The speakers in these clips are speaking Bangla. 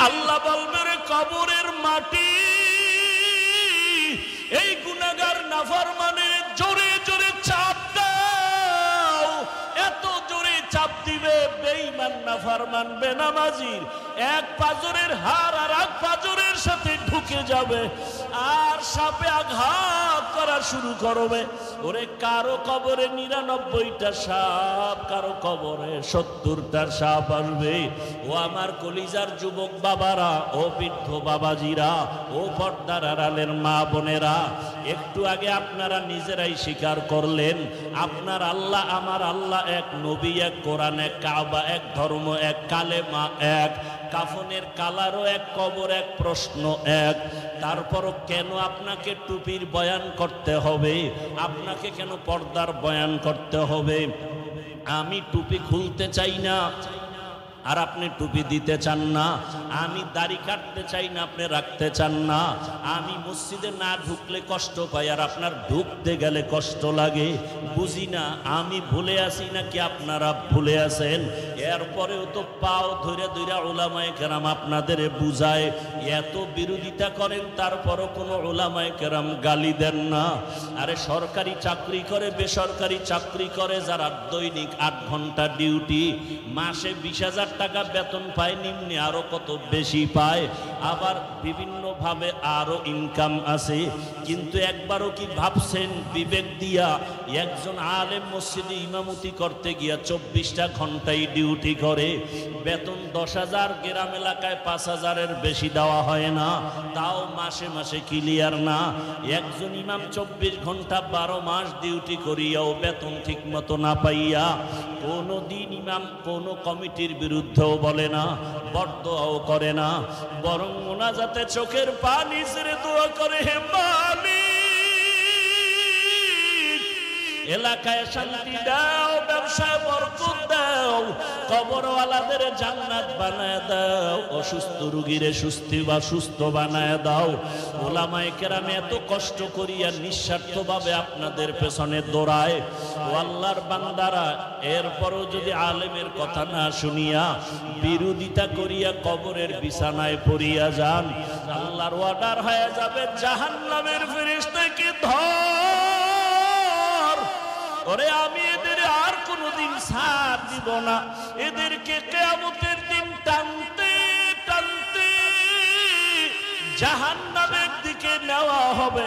আল্লাহ বলবে রে কবরের মাটি এই গুনাহগার নাফরমানের জোরে জোরে চাপ দাও। এত জোরে চাপ দিবে বেঈমান নাফরমান বেনামাজির এক পাজরের হাড় আর এক পাজরের সাথে ঢুকে যাবে আর সাপে আঘাত করা শুরু করবে। ওরে কারো কবরে ৯৯টা সাপ, কারো কবরে ৭০টা সাপ আসবে। ও আমার কলিজার যুবক বাবারা, ও বৃদ্ধ বাবাজিরা, ও পর্দার আড়ালের মা বোনেরা, একটু আগে আপনারা নিজেরাই স্বীকার করলেন আপনার আল্লাহ আমার আল্লাহ এক, নবী এক, কোরআন এক, কাবা এক, ধর্ম এক, কালেমা এক, কাফনের কালারও এক, কবর এক, প্রশ্ন এক। তারপরও কেন আপনাকে টুপির বয়ান করতে হবে? আপনাকে কেন পর্দার বয়ান করতে হবে? আমি টুপি খুলতে চাই না আর আপনি টুপি দিতে চান না। আমি দাড়ি কাটতে চাই না, আপনি রাখতে চান না। আমি মসজিদে না ঢুকলে কষ্ট পাই আর আপনার ঢুকতে গেলে কষ্ট লাগে। বুঝি না আমি ভুলে আসি নাকি আপনারা ভুলে আছেন। এরপরেও তো পাও ধরে ধরে উলামায়ে কেরাম আপনাদের বুঝায়, এত বিরোধিতা করেন তারপরও কোনো উলামায়ে কেরাম গালি দেন না। আরে সরকারি চাকরি করে, বেসরকারি চাকরি করে যারা দৈনিক ৮ ঘন্টা ডিউটি, মাসে ২০,০০০ টাকা বেতন পায়, নিম্নে আরো কত বেশি পায়, আবার বিভিন্নভাবে আরো ইনকাম আছে। কিন্তু একবারও কি ভাবছেন বিবেক দিয়া একজন আলেম মসজিদে ইমামতি করতে গিয়া ২৪টা ঘন্টায় ডিউটি করে, বেতন ১০,০০০, গ্রাম এলাকায় ৫,০০০-এর বেশি দেওয়া হয় না, তাও মাসে মাসে ক্লিয়ার না। একজন ইমাম ২৪ ঘন্টা ১২ মাস ডিউটি করিয়াও বেতন ঠিক মতো না পাইয়া কোনো দিন ইমাম কোনো কমিটির বিরুদ্ধেও বলে না, বরদোয়াও করে না, বরং মোনাজাতে চোখের পানি ছেড়ে দোয়া করে, হে মালিক এলাকায় শান্তি দাও, ব্যবসায় বরকত দাও, কবরওয়ালাদের জান্নাত বানায় দাও, অসুস্থ রোগীরে সুস্থ বানায় দাও। ওলামায়ে কেরাম এত কষ্ট করিয়া নিঃস্বার্থভাবে আপনাদের পেছনে দৌড়ায়। ও আল্লাহর বান্দারা, এরপরও যদি আলেমের কথা না শুনিয়া বিরোধিতা করিয়া কবরের বিছানায় পড়িয়া যান, আল্লাহর অর্ডার হয়ে যাবে জাহান্নামের ফেরেশতাকে ধর। ওরে আমি এদের আর কোনোদিন ছাড় দিব না, এদেরকে কিয়ামতের দিন টানতে টানতে জাহান্নামের দিকে নেওয়া হবে।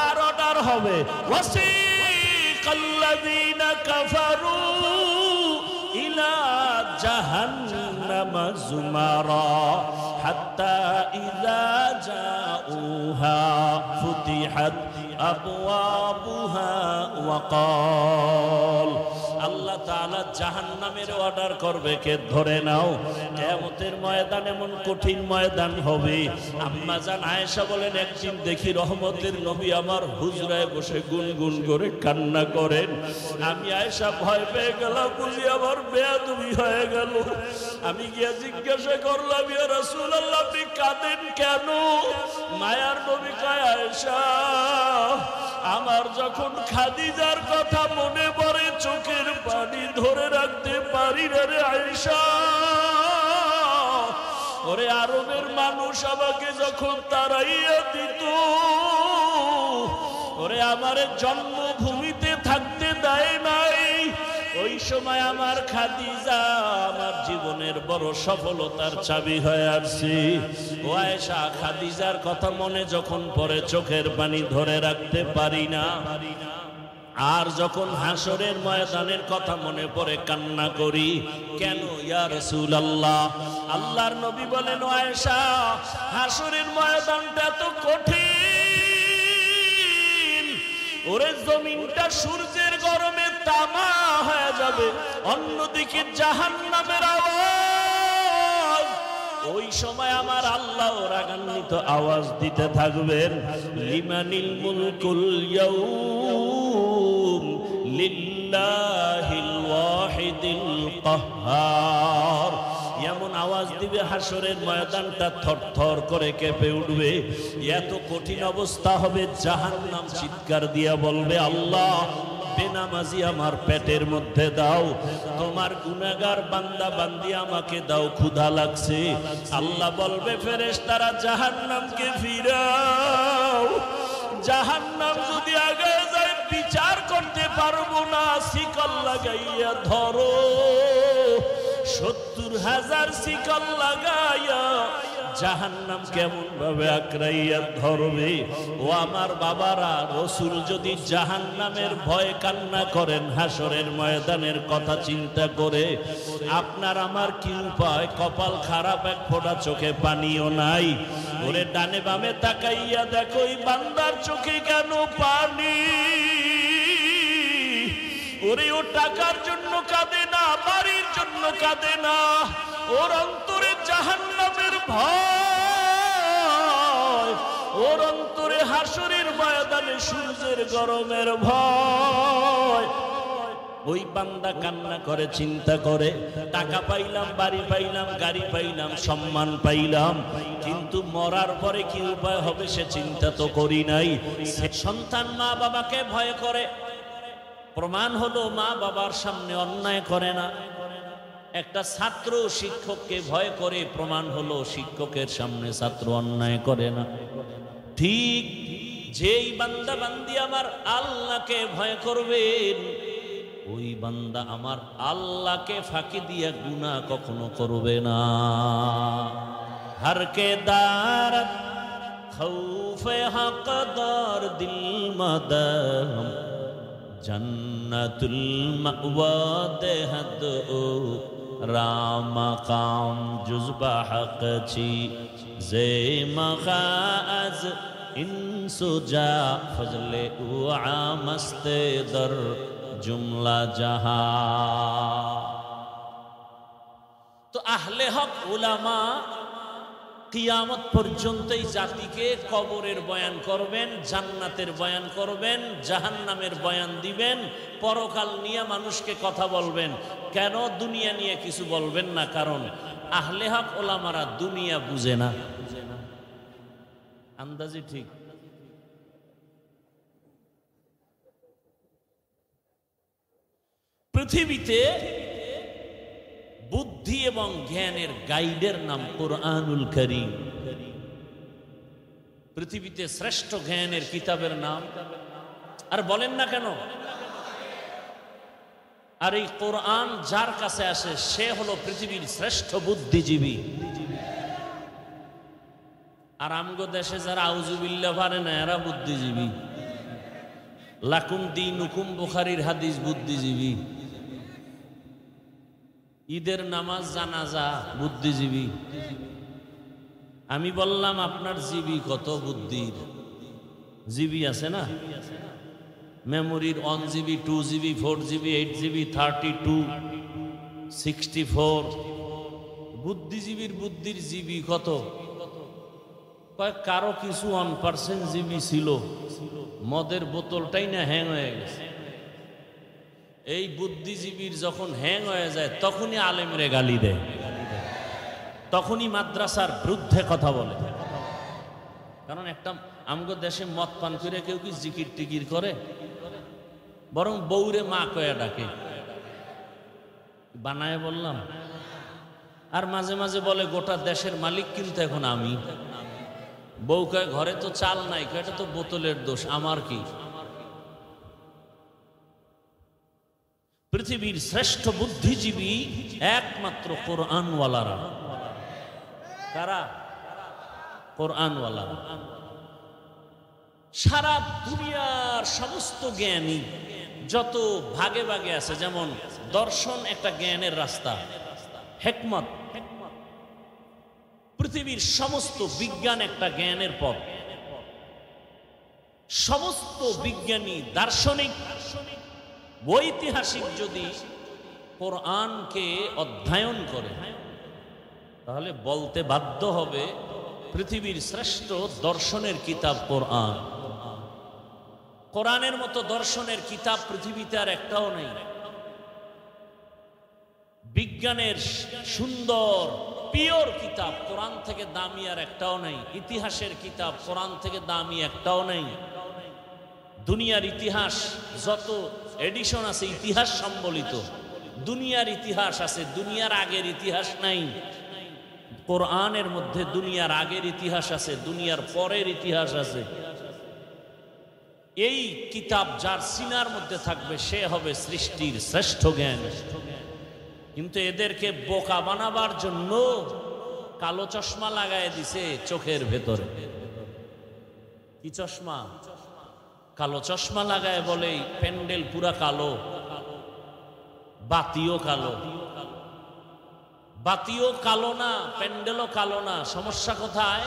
আর অর্ডার হবে, ওয়াসিকাল্লাযীনা কাফারু ইলা জাহান্নামা যুমারা হাত্তা ইযা জাউহা ফুতিহাত আবওয়াবুহা ওয়া ক্বাল। আল্লাহ তাআলা জাহান্নামের অর্ডার করবে, কে ধরে নাও। কিয়ামতের ময়দান এমন কঠিন ময়দান হবে। আম্মা জান আয়েশা বলেন, একদিন দেখি রহমতের নবী আমার হুজরায় বসে গুনগুন করে কান্না করেন। আমি আয়েশা ভয় পেয়ে গেলাম, বুঝি আমার বেয়াদবি হয়ে গেল। আমি গিয়ে জিজ্ঞাসা করলাম, ইয়া রাসূলুল্লাহ আপনি কাঁদেন কেন? মায়ার নবী কয়, আয়েশা আমার যখন খাদিজার কথা মনে পড়ে চোখের পানি ধরে রাখতে পারি না রে আয়েশা। ওরে আরবের মানুষ আমাকে যখন তাড়াইয়া দিত, ওরে আমার জন্মভূমিতে থাকতে দেয় নাই, ওই সময় আমার খাদিজা আমার জীবনের বড় সফলতার চাবি হয়ে আসছে। ও আয়েশা, খাদিজার কথা মনে যখন পড়ে চোখের পানি ধরে রাখতে পারি না। আর যখন হাসরের ময়দানের কথা মনে পড়ে কান্না করি। কেন ইয়া রাসূলুল্লাহ? আল্লাহর নবী বলেন, ও আয়েশা হাসরের ময়দানটা তো কঠিন। ওরে জমিনটা সূর্যের গরমে তামা হয়ে যাবে, অন্যদিকে জাহান্নামের আওয়াজ। ওই সময় আমার আল্লাহ রাগান্বিত আওয়াজ দিতে থাকবেন, লিমানিল মুলকুল ইয়াউম লিল্লাহিল ওয়াহিদিল কাহ্হার। এমন আওয়াজ দিবে হাসরের ময়দানটা থরথর করে কেঁপে উঠবে। এত কঠিন অবস্থা হবে, জাহান্নাম চিৎকার দিয়া বলবে, আল্লাহ বেনামাজি আমার পেটের মধ্যে দাও, তোমার গুনাহগার বান্দা বান্দি আমাকে দাও, ক্ষুধা লাগছে। আল্লাহ বলবে ফেরেশতারা জাহান্নামকে ফিরাও। জাহান্নাম যদি আগে যায় বিচার করতে পারবো না, শিকল লাগাইয়া ধরো। 70,000 শিকল লাগাইয়া জাহান্নাম কেমন ভাবে আঁকড়াইয়া ধরবে। ও আমার বাবারা, রাসূল যদি জাহান্নামের ভয়ে কান্না করেন হাসরের ময়দানের কথা চিন্তা করে, আপনার আমার কি উপায়? কপাল খারাপ, এক ফোঁটা চোখে পানিও নাই। ওরে ডানে বামে তাকাইয়া দেখো এই বান্দার চোখে কেন পানি? ওরে ও টাকার জন্য কাঁদে না, বাড়ির জন্য কাঁদে না, ওর অন্তরে জাহান্নামের ভয়, ওর অন্তরে হাসরের ময়দানে সূর্যের গরমের ভয়। ওই বান্দা কান্না করে, চিন্তা করে, টাকা পাইলাম, বাড়ি পাইলাম, গাড়ি পাইলাম, সম্মান পাইলাম, কিন্তু মরার পরে কি উপায় হবে সে চিন্তা তো করি নাই। সন্তান মা বাবাকে ভয় করে, প্রমাণ হলো মা বাবার সামনে অন্যায় করে না। একটা ছাত্র শিক্ষককে ভয় করে, প্রমাণ হলো শিক্ষকের সামনে ছাত্র অন্যায় করে না। ঠিক যেই বান্দা বান্দি আমার আল্লাহকে ভয় করবেন, ওই বান্দা আমার আল্লাহকে ফাঁকি দিয়ে গুনাহ কখনো করবে না। হরকে দারত খৌফে হকদার দিল মদম জন্নতুল মাওয়া দেহদ ও রাম কাম জুজবা হক ছি জে মখাজ ইনসুজা ফজলে ও আমস্তে দর জুমলা জাহা। তো আহলে হক উলামা কিয়ামত পর্যন্ত এই জাতিকে কবরের বয়ান করবেন, জান্নাতের বয়ান করবেন, জাহান্নামের বয়ান দিবেন, পরকাল নিয়ে মানুষকে কথা বলবেন। কেন দুনিয়া নিয়ে কিছু বলবেন না? কারণ আহলে হক উলামারা দুনিয়া বুঝে না। আন্দাজি ঠিক। পৃথিবীতে বুদ্ধি এবং জ্ঞানের গাইডের নাম কুরআনুল কারীম। পৃথিবীতে শ্রেষ্ঠ জ্ঞানের কিতাবের নাম। আর বলেন না কেন? আর এই কোরআন যার কাছে আসে সে হলো পৃথিবীর শ্রেষ্ঠ বুদ্ধিজীবী। আর আমগো দেশে যারা আউযুবিল্লাহ পারে না এরা বুদ্ধিজীবী। লাকুম দীনুকুম বুখারীর হাদিস বুদ্ধিজীবী। ঈদের নামাজ জানাজা বুদ্ধিজীবী। আমি বললাম আপনার জিবি কত? বুদ্ধির জিবি আছে না, মেমোরির 1 GB 2 GB 4 GB 8 GB 32 64। বুদ্ধিজীবীর বুদ্ধির জিবি কত? কয় কারো কিছু 1% জিবি ছিল, মদের বোতলটাই না হ্যাং হয়ে গেছে। এই বুদ্ধিজীবীর যখন হ্যাং হয়ে যায় তখনই আলেমরে গালি দেয়, তখনই মাদ্রাসার বিরুদ্ধে কথা বলে। কারণ একটা আমগো দেশে মদ পান করে কেউ কি জিকির টিকির করে? বরং বউরে মা কয়া ডাকে। বানায় বললাম। আর মাঝে মাঝে বলে গোটা দেশের মালিক কিন্তু এখন আমি। বউ কয় ঘরে তো চাল নাই, এটা তো বোতলের দোষ, আমার কি? পৃথিবীর শ্রেষ্ঠ বুদ্ধিজীবী একমাত্র কোরআনওয়ালারা। কারা? কোরআনওয়ালারা। সারা দুনিয়ার সমস্ত জ্ঞানী যত ভাগে ভাগে আছে, যেমন দর্শন একটা জ্ঞানের রাস্তা, হিকমত। পৃথিবীর সমস্ত বিজ্ঞান একটা জ্ঞানের পথ। সমস্ত বিজ্ঞানী, দার্শনিক, ঐতিহাসিক যদি কোরআনকে অধ্যয়ন করে তাহলে বলতে বাধ্য হবে পৃথিবীর শ্রেষ্ঠ দর্শনের কিতাব কোরআন। কোরআনের মতো দর্শনের কিতাব পৃথিবীতে আর একটাও নেই। বিজ্ঞানের সুন্দর পিওর কিতাব কোরআন থেকে দামি আর একটাও নেই। ইতিহাসের কিতাব কোরআন থেকে দামি একটাও নেই। দুনিয়ার ইতিহাস যত এডিশন আছে ইতিহাস সম্বলিত, দুনিয়ার ইতিহাস আছে, দুনিয়ার আগের ইতিহাস নাই। কোরআনের মধ্যে দুনিয়ার আগের ইতিহাস আছে, দুনিয়ার পরের ইতিহাস আছে। এই কিতাব যার সিনার মধ্যে থাকবে সে হবে সৃষ্টির শ্রেষ্ঠ জ্ঞান। কিন্তু এদেরকে বোকা বানাবার জন্য কালো চশমা লাগায় দিছে চোখের ভেতরে। কি চশমা? কালো চশমা লাগায় বলে প্যান্ডেল পুরা কালো, বাতিও কালো। বাতিও কালো না, প্যান্ডেলও কালো না, সমস্যা কোথায়?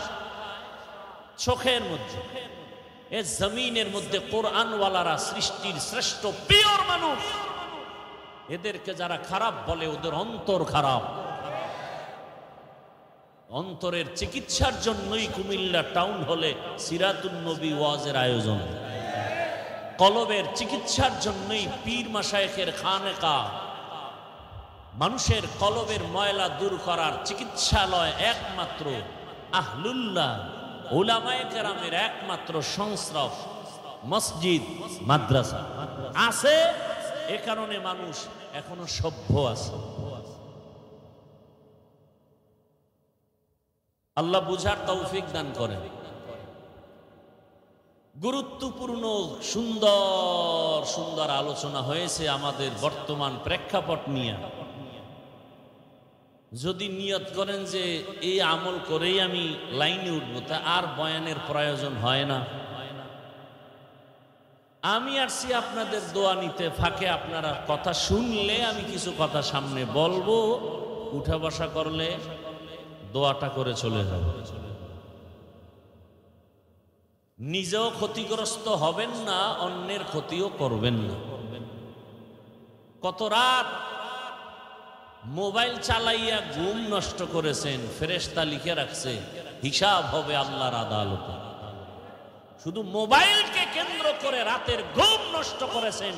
চোখের মধ্যে। এ জমিনের মধ্যে কোরআনওয়ালারা সৃষ্টির শ্রেষ্ঠ পিওর মানুষ। এদেরকে যারা খারাপ বলে ওদের অন্তর খারাপ। অন্তরের চিকিৎসার জন্যই কুমিল্লা টাউন হলে সিরাতুন নবী ওয়াজের আয়োজন। কলবের চিকিৎসার জন্যই পীর মাশায়েখের খানেকা। মানুষের কলবের ময়লা দূর করার চিকিৎসালয় একমাত্র আহলুল্লাহ উলামায়ে কেরামের একমাত্র সংস্রব মসজিদ মাদ্রাসা আছে। এ কারণে মানুষ এখনো সভ্য আছে। আল্লাহ বুঝার তৌফিক দান করেন। গুরুত্বপূর্ণ সুন্দর সুন্দর আলোচনা হয়েছে আমাদের বর্তমান প্রেক্ষাপট নিয়ে। যদি নিয়ত করেন যে এই আমল করেই আমি লাইনে উঠবো, তা আর বয়ানের প্রয়োজন হয় না। আমি আসছি আপনাদের দোয়া নিতে, ফাঁকে আপনারা কথা শুনলে আমি কিছু কথা সামনে বলবো, উঠা বসা করলে দোয়াটা করে চলে যাব। নিজেও ক্ষতিগ্রস্ত হবেন না, অন্যের ক্ষতিও করবেন না। কত রাত মোবাইল চালাইয়া ঘুম নষ্ট করেছেন, ফেরেশতা লিখে রাখছে হিসাব হবে আল্লাহর আদালতে। শুধু মোবাইলকে কেন্দ্র করে রাতের ঘুম নষ্ট করেছেন,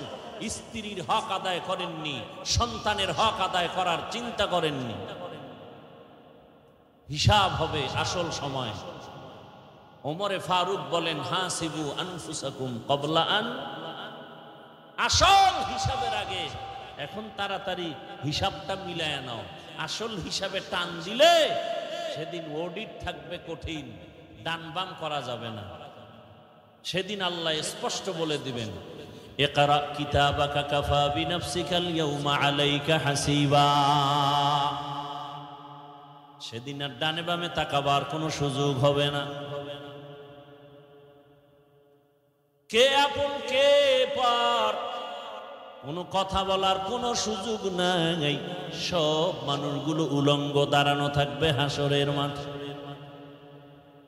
স্ত্রীর হক আদায় করেননি, সন্তানের হক আদায় করার চিন্তা করেননি। হিসাব হবে আসল সময়। ওমরে ফারুক বলেন হাসিবু আনফুসাকুম ক্বাবলা আন, আসল হিসাবের আগে এখন তাড়াতাড়ি হিসাবটা মিলায় নাও। আসল হিসাবে টান দিলে সেদিন অডিট থাকবে কঠিন, ডান বাম করা যাবে না। সেদিন আল্লাহ স্পষ্ট বলে দিবেন ইকরা কিতাবাকা কাফা বিনাফসিকাল ইয়াউমা আলাইকা হাসিবা। সেদিন আর ডানে বামে তাকাবার কোনো সুযোগ হবে না। কে আপন কে পর কোনো কথা বলার কোনো সুযোগ নাই। সব মানুষগুলো উলঙ্গ দাঁড়ানো থাকবে হাসরের মাঠে।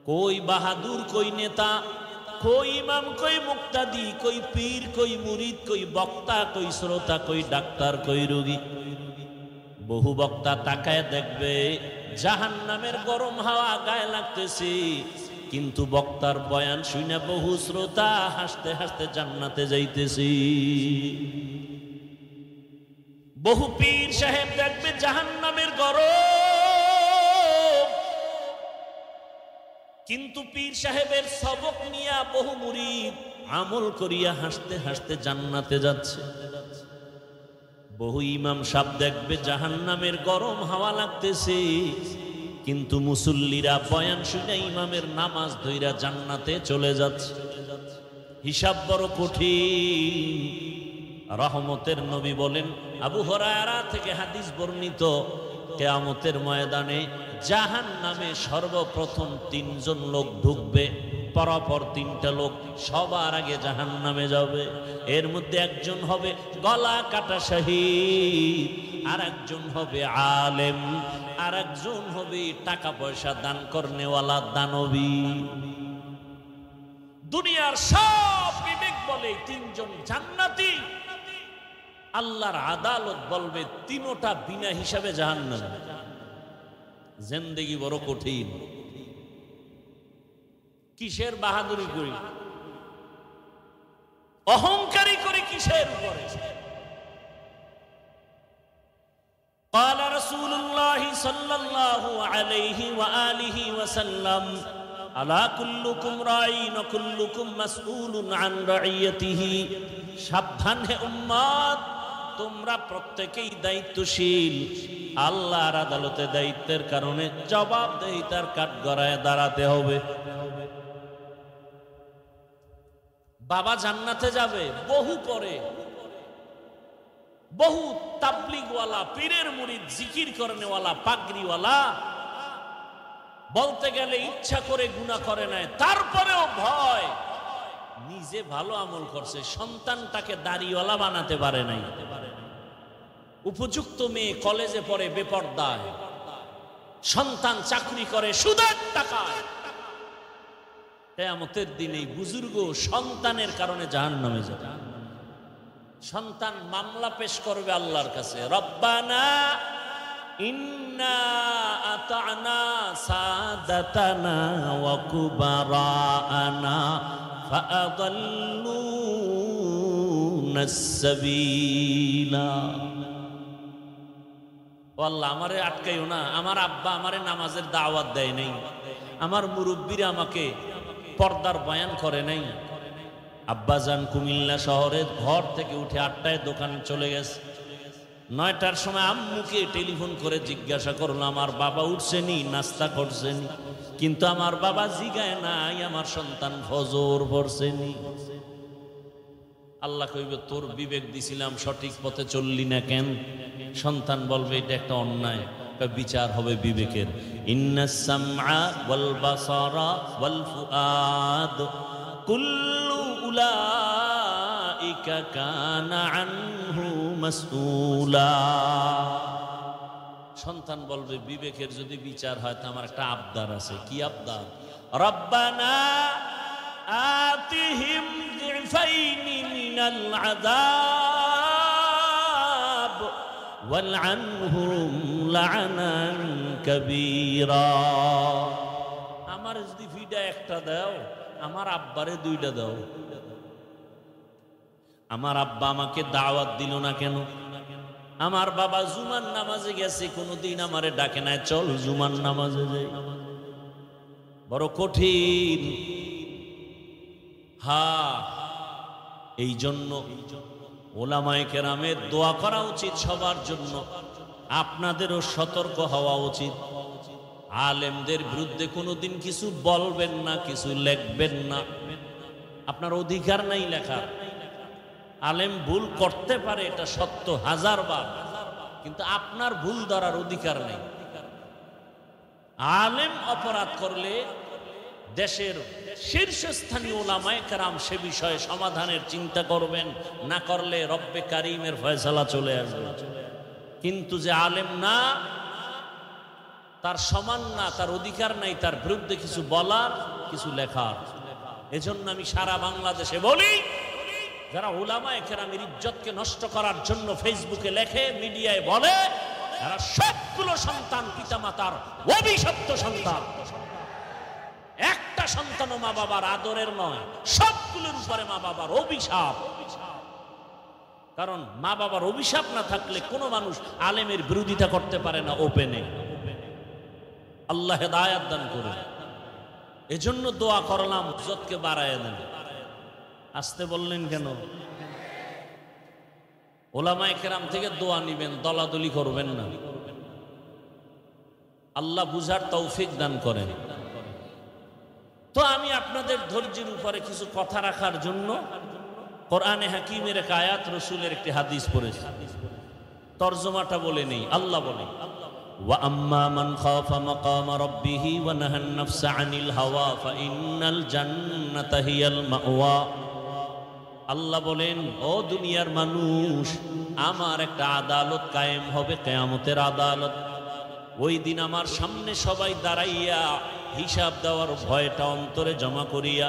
কই বাহাদুর, কই নেতা, কই ইমাম, কই মুক্তাদি, কই পীর, কই মুরিদ, কই বক্তা, কই শ্রোতা, কই ডাক্তার, কই রোগী। বহু বক্তা তাকায় দেখবে জাহান্নামের গরম হাওয়া গায়ে লাগতেছে, কিন্তু বক্তার বয়ান শুনে বহু শ্রোতা হাসতে হাসতে জান্নাতে যাইতেছি। বহু পীর সাহেব দেখবে জাহান্নামের গরম, কিন্তু পীর সাহেবের সবক নিয়া বহু মুরিদ আমল করিয়া হাসতে হাসতে জান্নাতে যাচ্ছে। বহু ইমাম সাহেব দেখবে জাহান্নামের গরম হাওয়া লাগতেছে, কিন্তু মুসল্লিরা বয়ান শুনে ইমামের নামাজ ধইরা জান্নাতে চলে যাচ্ছে। হিসাব বড় কঠিন। রহমতের নবী বলেন, আবু হুরায়রা থেকে হাদিস বর্ণিত, কিয়ামতের ময়দানে জাহান্নামে সর্বপ্রথম 3 জন লোক ঢুকবে। পরপর 3টা লোক সবার আগে জাহান্নামে যাবে। এর মধ্যে একজন হবে গলা কাটা শহীদ, আর একজন হবে আলেম, আর একজন হবে টাকা পয়সা দান করনেওয়ালা দানবী। দুনিয়ার সব বিবেক বলে 3 জন জান্নাতি। আল্লাহর আদালত বলবে 3টা বিনা হিসাবে জাহান্নামে। জিন্দেগি বড় কঠিন। কিসের বাহাদুরি করি, অহংকারী করে কিসের উপরে? قال رسول الله صلى الله عليه وآله وسلم আলা কুল্লুকুম রাঈন ওয়া কুল্লুকুম মাসউলুন আন রাইয়াতিহি। সাবধান হে উম্মত, তোমরা প্রত্যেকেই দায়িত্বশীল। আল্লাহর আদালতে দায়িত্বের কারণে জবাবদিহিতার কাঠগড়ায় দাঁড়াতে হবে। বাবা জান্নাতে যাবে বহু পরে, বহু তাবলিগওয়ালা, পীরের মুরিদ, জিকির করনেওয়ালা, পাগড়িওয়ালা বলতে গেলে ইচ্ছা করে গুনাহ করে নাই, তারপরেও ভয়, নিজে ভালো আমল করছে, সন্তানটাকে দাড়িওয়ালা বানাতে পারে নাই। উপযুক্ত মেয়ে কলেজে পড়ে বেপরদায়, সন্তান চাকরি করে সুদের টাকায়। কিয়ামতের দিনে বুজুর্গ সন্তানের কারণে জাহান্নামে যাবে। সন্তান মামলা পেশ করবে আল্লাহর কাছে, রব্বানা ইন্না আতা'না সাদাতানা ওয়া কুবারানা ফাআদাল্লুনাস সাবিলা। ও আল্লাহ, আমারে আটকাইও না, আমার আব্বা আমারে নামাজের দাওয়াত দেয় নাই, আমার মুরব্বীরা আমাকে পর্দার বয়ান করে নাই। আব্বাজান কুমিল্লা শহরে ঘর থেকে উঠে 8টায় দোকানে চলে গেছে। 9টার সময় আম্মুকে টেলিফোন করে জিজ্ঞাসা করলো আমার বাবা উঠছেনি, নাস্তা করছেনি, কিন্তু আমার বাবা জিগায় নাই আমার সন্তান ফজর পড়ছেনি। আল্লাহ কইবে তোর বিবেক দিছিলাম, সঠিক পথে চললি না কেন? সন্তান বলবে এটা একটা অন্যায়, বিচার হবে বিবেকের। ইন্নাস সামআ ওয়াল বাসারা ওয়াল ফুআদ কুল্লু উলাইকা কানা আনহু মাসউলা। সন্তান বলবে বিবেকের যদি বিচার হয় তো আমার একটা আবদার আছে। কি আবদার? রব্বানা আতিহিম যিফাইনি মিনাল আযাব ওয়ালআনহুম লা'নান কাবীরা। আমার যদি ফিডা একটা দাও, আমার আব্বারে 2টা দাও। আমার আব্বা আমাকে দাওয়াত দিল না কেন? আমার বাবা জুমার নামাজে গেছে, কোনোদিন আমারে ডাকে নাই, চল জুমার নামাজে যাই। বড় কঠিন। এই জন্য ওলামায়ে কেরামের দোয়া করা উচিত সবার জন্য। আপনাদেরও সতর্ক হওয়া উচিত। আলেমদের বিরুদ্ধে কোনোদিন কিছু বলবেন না, কিছু লিখবেন না। আপনার অধিকার নাই লেখার। আলেম ভুল করতে পারে, এটা সত্য 1000 বার, কিন্তু আপনার ভুল ধরার অধিকার নেই। আলেম অপরাধ করলে দেশের শীর্ষস্থানীয় ওলামায়ে কেরাম সে বিষয়ে সমাধানের চিন্তা করবেন, না করলে রব্বে কারিমের ফয়সালা চলে আসবে। কিন্তু যে আলেম না, তার সমান না, তার অধিকার নাই তার বিরুদ্ধে কিছু বলার, কিছু লেখার। এজন্য আমি সারা বাংলাদেশে বলি, যারা উলামায়ে কেরামের ইজ্জতকে নষ্ট করার জন্য ফেসবুকে লেখে, মিডিয়ায় বলে, তারা সবগুলো সন্তান পিতামাতার অভিশপ্ত সন্তান। একটা সন্তানও মা বাবার আদরের নয়, সবগুলোর উপরে মা বাবার অভিশাপ। কারণ মা বাবার অভিশাপ না থাকলে কোনো মানুষ আলেমের বিরোধিতা করতে পারে না ওপেনে। আল্লাহ হেদায়েত দান করুন। এজন্য দোয়া করলাম, ইজ্জতকে বাড়ায় দেন। আসতে বললেন কেন? ওলামায়ে কেরাম থেকে দোয়া নিবেন, দলাদলি করবেন না। আল্লাহ বুঝার তৌফিক দান করেন। তো আমি আপনাদের ধৈর্যের উপরে কিছু কথা রাখার জন্য কোরআনে হাকিমের এক আয়াত, রাসূলের একটি হাদিস পড়েছি। তরজমাটা বলে নেই। আল্লাহ বলে, ওয়া আম্মা মান খাফা মাকামা রাব্বিহি ওয়া নাহান নাফসা আনিল হাওয়া ফাইন্নাল জান্নাতা হিয়াল মাওয়া। আল্লাহ বলেন, ও দুনিয়ার মানুষ, আমার একটা আদালত কায়েম হবে, কিয়ামতের আদালত। ওই দিন আমার সামনে সবাই দাঁড়াইয়া হিসাব দেওয়ার ভয়টা অন্তরে জমা করিয়া,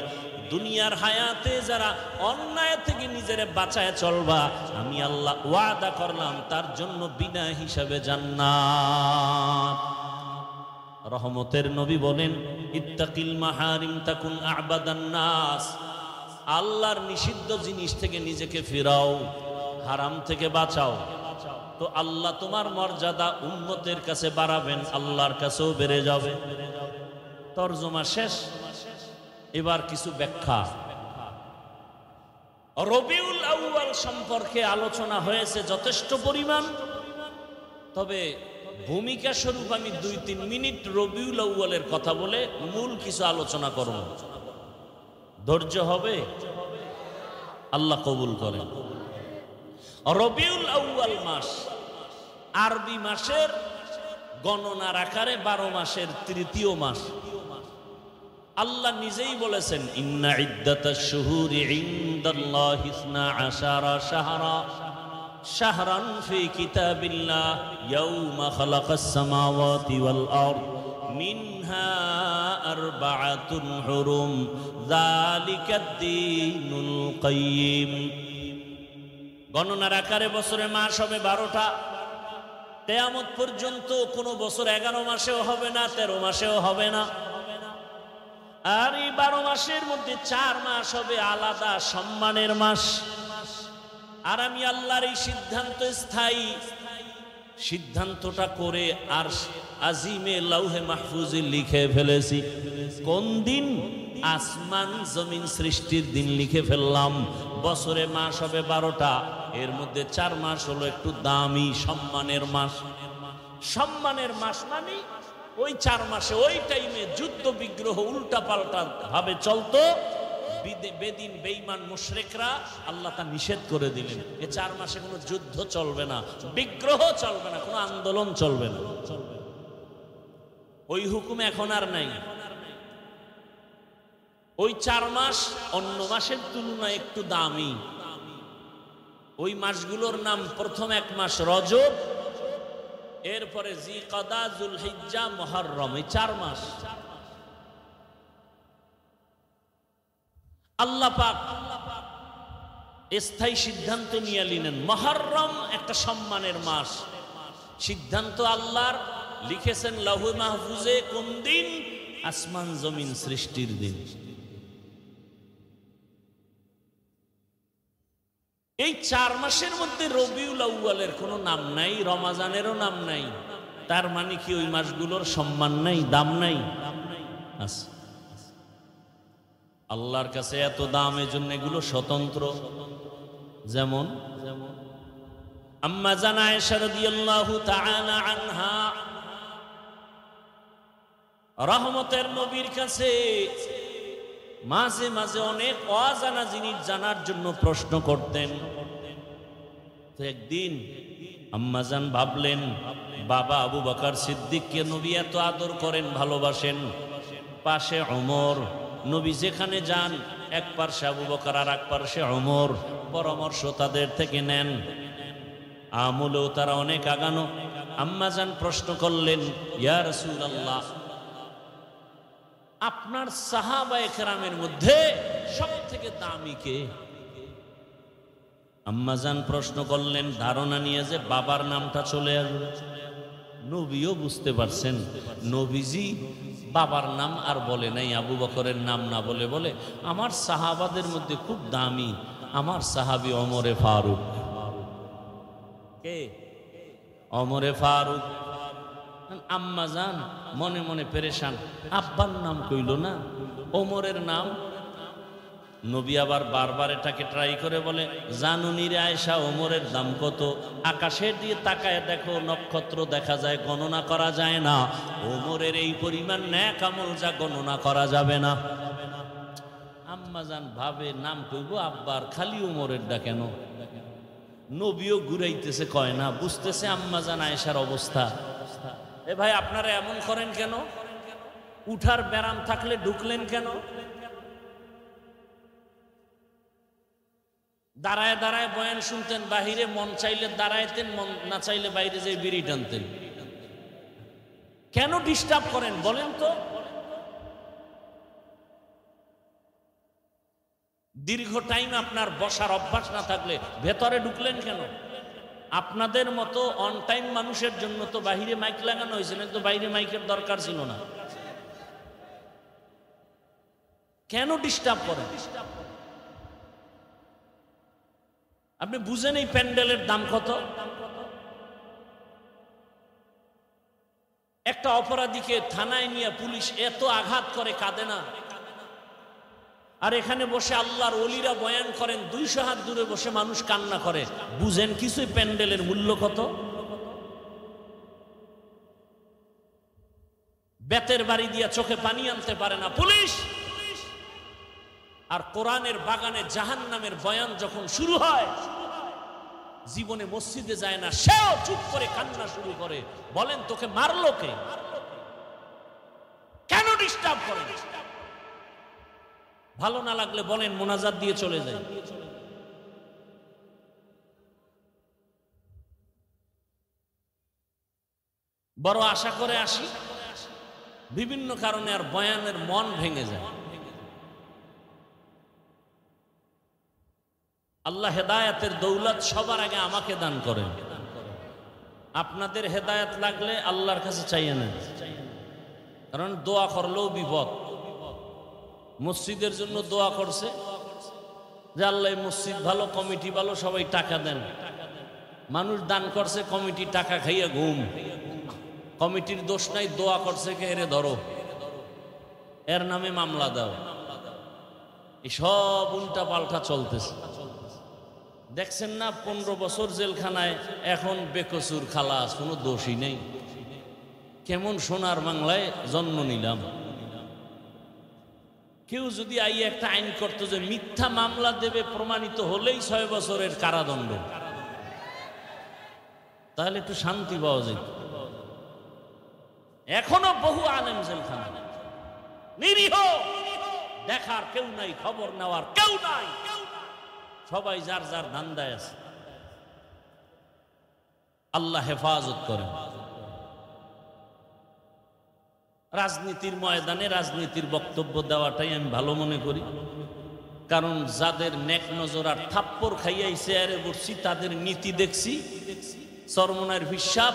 দুনিয়ার হায়াতে যারা অন্যায় থেকে নিজেরে বাঁচায় চলবা, আমি আল্লাহ ওয়াদা করলাম তার জন্য বিনা হিসাবে জান্নাত। রহমতের নবী বলেন, ইত্তাকিল মাহারিম তাকুন আ'বাদান নাস। আল্লাহর নিষিদ্ধ জিনিস থেকে নিজেকে ফিরাও, হারাম থেকে বাঁচাও, তো আল্লাহ তোমার মর্যাদা উম্মতের কাছে বাড়াবেন, আল্লাহর কাছেও বেড়ে যাবে। তরজমা শেষ। এবার কিছু ব্যাখ্যা। রবিউল আউয়াল সম্পর্কে আলোচনা হয়েছে যথেষ্ট পরিমাণ, তবে ভূমিকা স্বরূপ আমি 2-3 মিনিট রবিউল আউয়ালের কথা বলে মূল কিছু আলোচনা করব। ধৈর্য হবে? আল্লাহ কবুল করেন। রবিউল আউয়াল মাস আরবি মাসের গণনার আকারে 12 মাসের তৃতীয় মাস। আল্লাহ নিজেই বলেছেন, ইন্না ইদ্দাতাশ শুহুরি ইনদাল্লাহি 12 শাহরা শাহরান ফি কিতাবিল্লাহ ইয়াউমা খালাকাস সামাওয়াতি ওয়াল আরদ মিনহা আরবাআতুন হুরুম যালিকাদ দীনুল কাইয়্যিম। গণনার আকারে বছরে মাস হবে 12টা। কিয়ামত পর্যন্ত কোনো বছর 11 মাসেও হবে না, 13 মাসেও হবে না। আর এই 12 মাসের মধ্যে 4 মাস হবে আলাদা সম্মানের মাস। আর আমি আল্লাহর এই সিদ্ধান্ত স্থায়ী, সিদ্ধান্তটা করে আর আজিমে লাউহে মাহফুজে লিখে ফেলেছি। কোন দিন? আসমান জমিন সৃষ্টির দিন লিখে ফেললাম। বছরে মাস হবে 12টা, এর মধ্যে 4 মাস হলো একটু দামি সম্মানের মাস। সম্মানের মাস মানে ওই 4 মাসে ওই টাইমে যুদ্ধ বিগ্রহ উল্টা পাল্টা ভাবে চলতো। বেদিন বেঈমান মুশরিকরা আল্লাহ তা নিষেধ করে দিলেন। এই 4 মাসে কোনো যুদ্ধ চলবে না, বিগ্রহ চলবে না, কোনো আন্দোলন চলবে না। ওই হুকুম এখন আর নাই। ওই 4 মাস অন্য মাসের তুলনায় একটু দামি। ওই মাসগুলোর নাম, প্রথম 1 মাস রজব, এরপরে জিকাদা, যুলহিজ্জা, মুহররম, এই 4 মাস। আল্লাহ পাক স্থায়ী সিদ্ধান্ত নিয়ে নিলেন মুহররম একটা সম্মানের মাস। সিদ্ধান্ত আল্লাহর, লিখেছেন লাউহে মাহফুজে। কোন দিন? আসমান জমিন সৃষ্টির দিন। এই 4 মাসের মধ্যে রবিউল আউয়ালের কোনো নাম নাই, রমাজানেরও নাম নাই। তার মানে কি ওই মাসগুলোর সম্মান নাই, দাম নাই? আছে। আল্লাহর কাছে এত দাম, এজন্য এগুলো স্বতন্ত্র। যেমন আম্মা জান আয়েশা রাদিয়াল্লাহু তাআলা আনহা রহমতের নবীর কাছে মাঝে মাঝে অনেক অজানা জিনিস জানার জন্য প্রশ্ন করতেন। তো একদিন আম্মাজান ভাবলেন, বাবা আবু বকর সিদ্দিককে নবী এত আদর করেন, ভালোবাসেন, পাশে ওমর, নবী যেখানে যান এক পার্শ্বে আবু বকর আর এক পার্শ্বে ওমর, পরামর্শ তাদের থেকে নেন। আমলেও তারা অনেক আগানো। আম্মাজান প্রশ্ন করলেন, ইয়া রাসূলুল্লাহ, আপনার সাহাবায়ে কেরামের মধ্যে সব থেকে দামি কে? আম্মাজান প্রশ্ন করলেন ধারণা নিয়ে যে বাবার নামটা চলে আসবে। নবীও বুঝতে পারছেন নবীজি বাবার নাম আর বলে নাই, আবু বকরের নাম না বলে বলে আমার সাহাবাদের মধ্যে খুব দামি আমার সাহাবী ওমরে ফারুক। কে? ওমরে ফারুক। আম্মাজান মনে মনে পেরেশান, আব্বার নাম কইল না, ওমরের নাম। নবী আবার বারবার এটাকে ট্রাই করে বলে, জানুনি রে আয়েশা, ওমরের দাম কত? আকাশের দিয়ে তাকায় দেখো, নক্ষত্র দেখা যায়, গণনা করা যায় না। ওমরের এই পরিমাণ নেক আমল যা গণনা করা যাবে না। আম্মাজান ভাবে নাম কইব আব্বার, খালি ওমরের ডা কেন? নবীও ঘুরাইতেছে, কয় না, বুঝতেছে আম্মাজান আয়েশার অবস্থা। এ ভাই আপনারা এমন করেন কেন? উঠার ব্যারাম থাকলে ঢুকলেন কেন? দাঁড়ায় দাঁড়ায় বয়ান শুনতেন, বাহিরে মন চাইলে দাঁড়াইতেন, মন না চাইলে বাইরে যেয়ে বিড়ি টানতেন। কেন ডিস্টার্ব করেন বলেন তো? দীর্ঘ টাইম আপনার বসার অভ্যাস না থাকলে ভেতরে ঢুকলেন কেন? আপনাদের মতো অন টাইম মানুষের জন্য তো বাহিরে মাইক লাগানো হয়েছে, না তো বাইরে মাইকের দরকার ছিল না। কেন ডিস্টার্ব করেন? আপনি বুঝেন এই প্যান্ডেলের দাম কত? একটা অপরাধীকে থানায় নিয়ে পুলিশ এত আঘাত করে, কাঁদে না? আর এখানে বসে আল্লাহর ওলিরা বয়ান করেন, 200 হাত দূরে বসে মানুষ কান্না করে। বুঝেন কিছুই প্যান্ডেলের মূল্য কত? বেতের বাড়ি দিয়া চোখে পানি আনতে পারে না পুলিশ। আর কোরআনের বাগানে জাহান্নামের বয়ান যখন শুরু হয়, জীবনে মসজিদে যায় না, সেও চুপ করে কান্না শুরু করে। বলেন তোকে মারলো কে? কেন ডিস্টার্ব করে? ভালো না লাগলে বলেন, মোনাজাত দিয়ে চলে যায়। বড় আশা করে আসি, বিভিন্ন কারণে আর বয়ানের মন ভেঙে যায়। আল্লাহ হেদায়েতের দৌলত সবার আগে আমাকে দান করেন। আপনাদের হেদায়েত লাগলে আল্লাহর কাছে চাইয়ে নেন, কারণ দোয়া করলেও বিপদ। মসজিদের জন্য দোয়া করছে যে আল্লাহ মসজিদ ভালো, কমিটি ভালো, সবাই টাকা দেন। মানুষ দান করছে, কমিটি টাকা খাইয়া ঘুম। কমিটির দোষ নাই, দোয়া করছে কে, এরে ধরো, এর নামে মামলা দাও। এই সব উল্টা পাল্টা চলতেছে। দেখছেন না, 15 বছর জেলখানায়, এখন বেকসুর খালাস, কোনো দোষই নেই। কেমন সোনার বাংলায় জন্ম নিলাম। কেউ যদি আইয়ে একটা আইন করতো যে মিথ্যা মামলা দেবে, প্রমাণিত হলেই 6 বছরের কারাদণ্ড, তাহলে একটু শান্তি পাওয়া যেত। এখনো বহু আলেম জেলখানা, নিরীহ, দেখার কেউ নাই, খবর নেওয়ার কেউ নাই, সবাই যার যার ধান্দায় আছে। আল্লাহ হেফাজত করেন। রাজনীতির ময়দানে রাজনীতির বক্তব্য দেওয়াটাই আমি ভালো মনে করি, কারণ যাদের নেক নজর আর থাপ্পড় খাইয়াই চেয়ারে বসছি, তাদের নীতি দেখছি। চরমনার হিসাব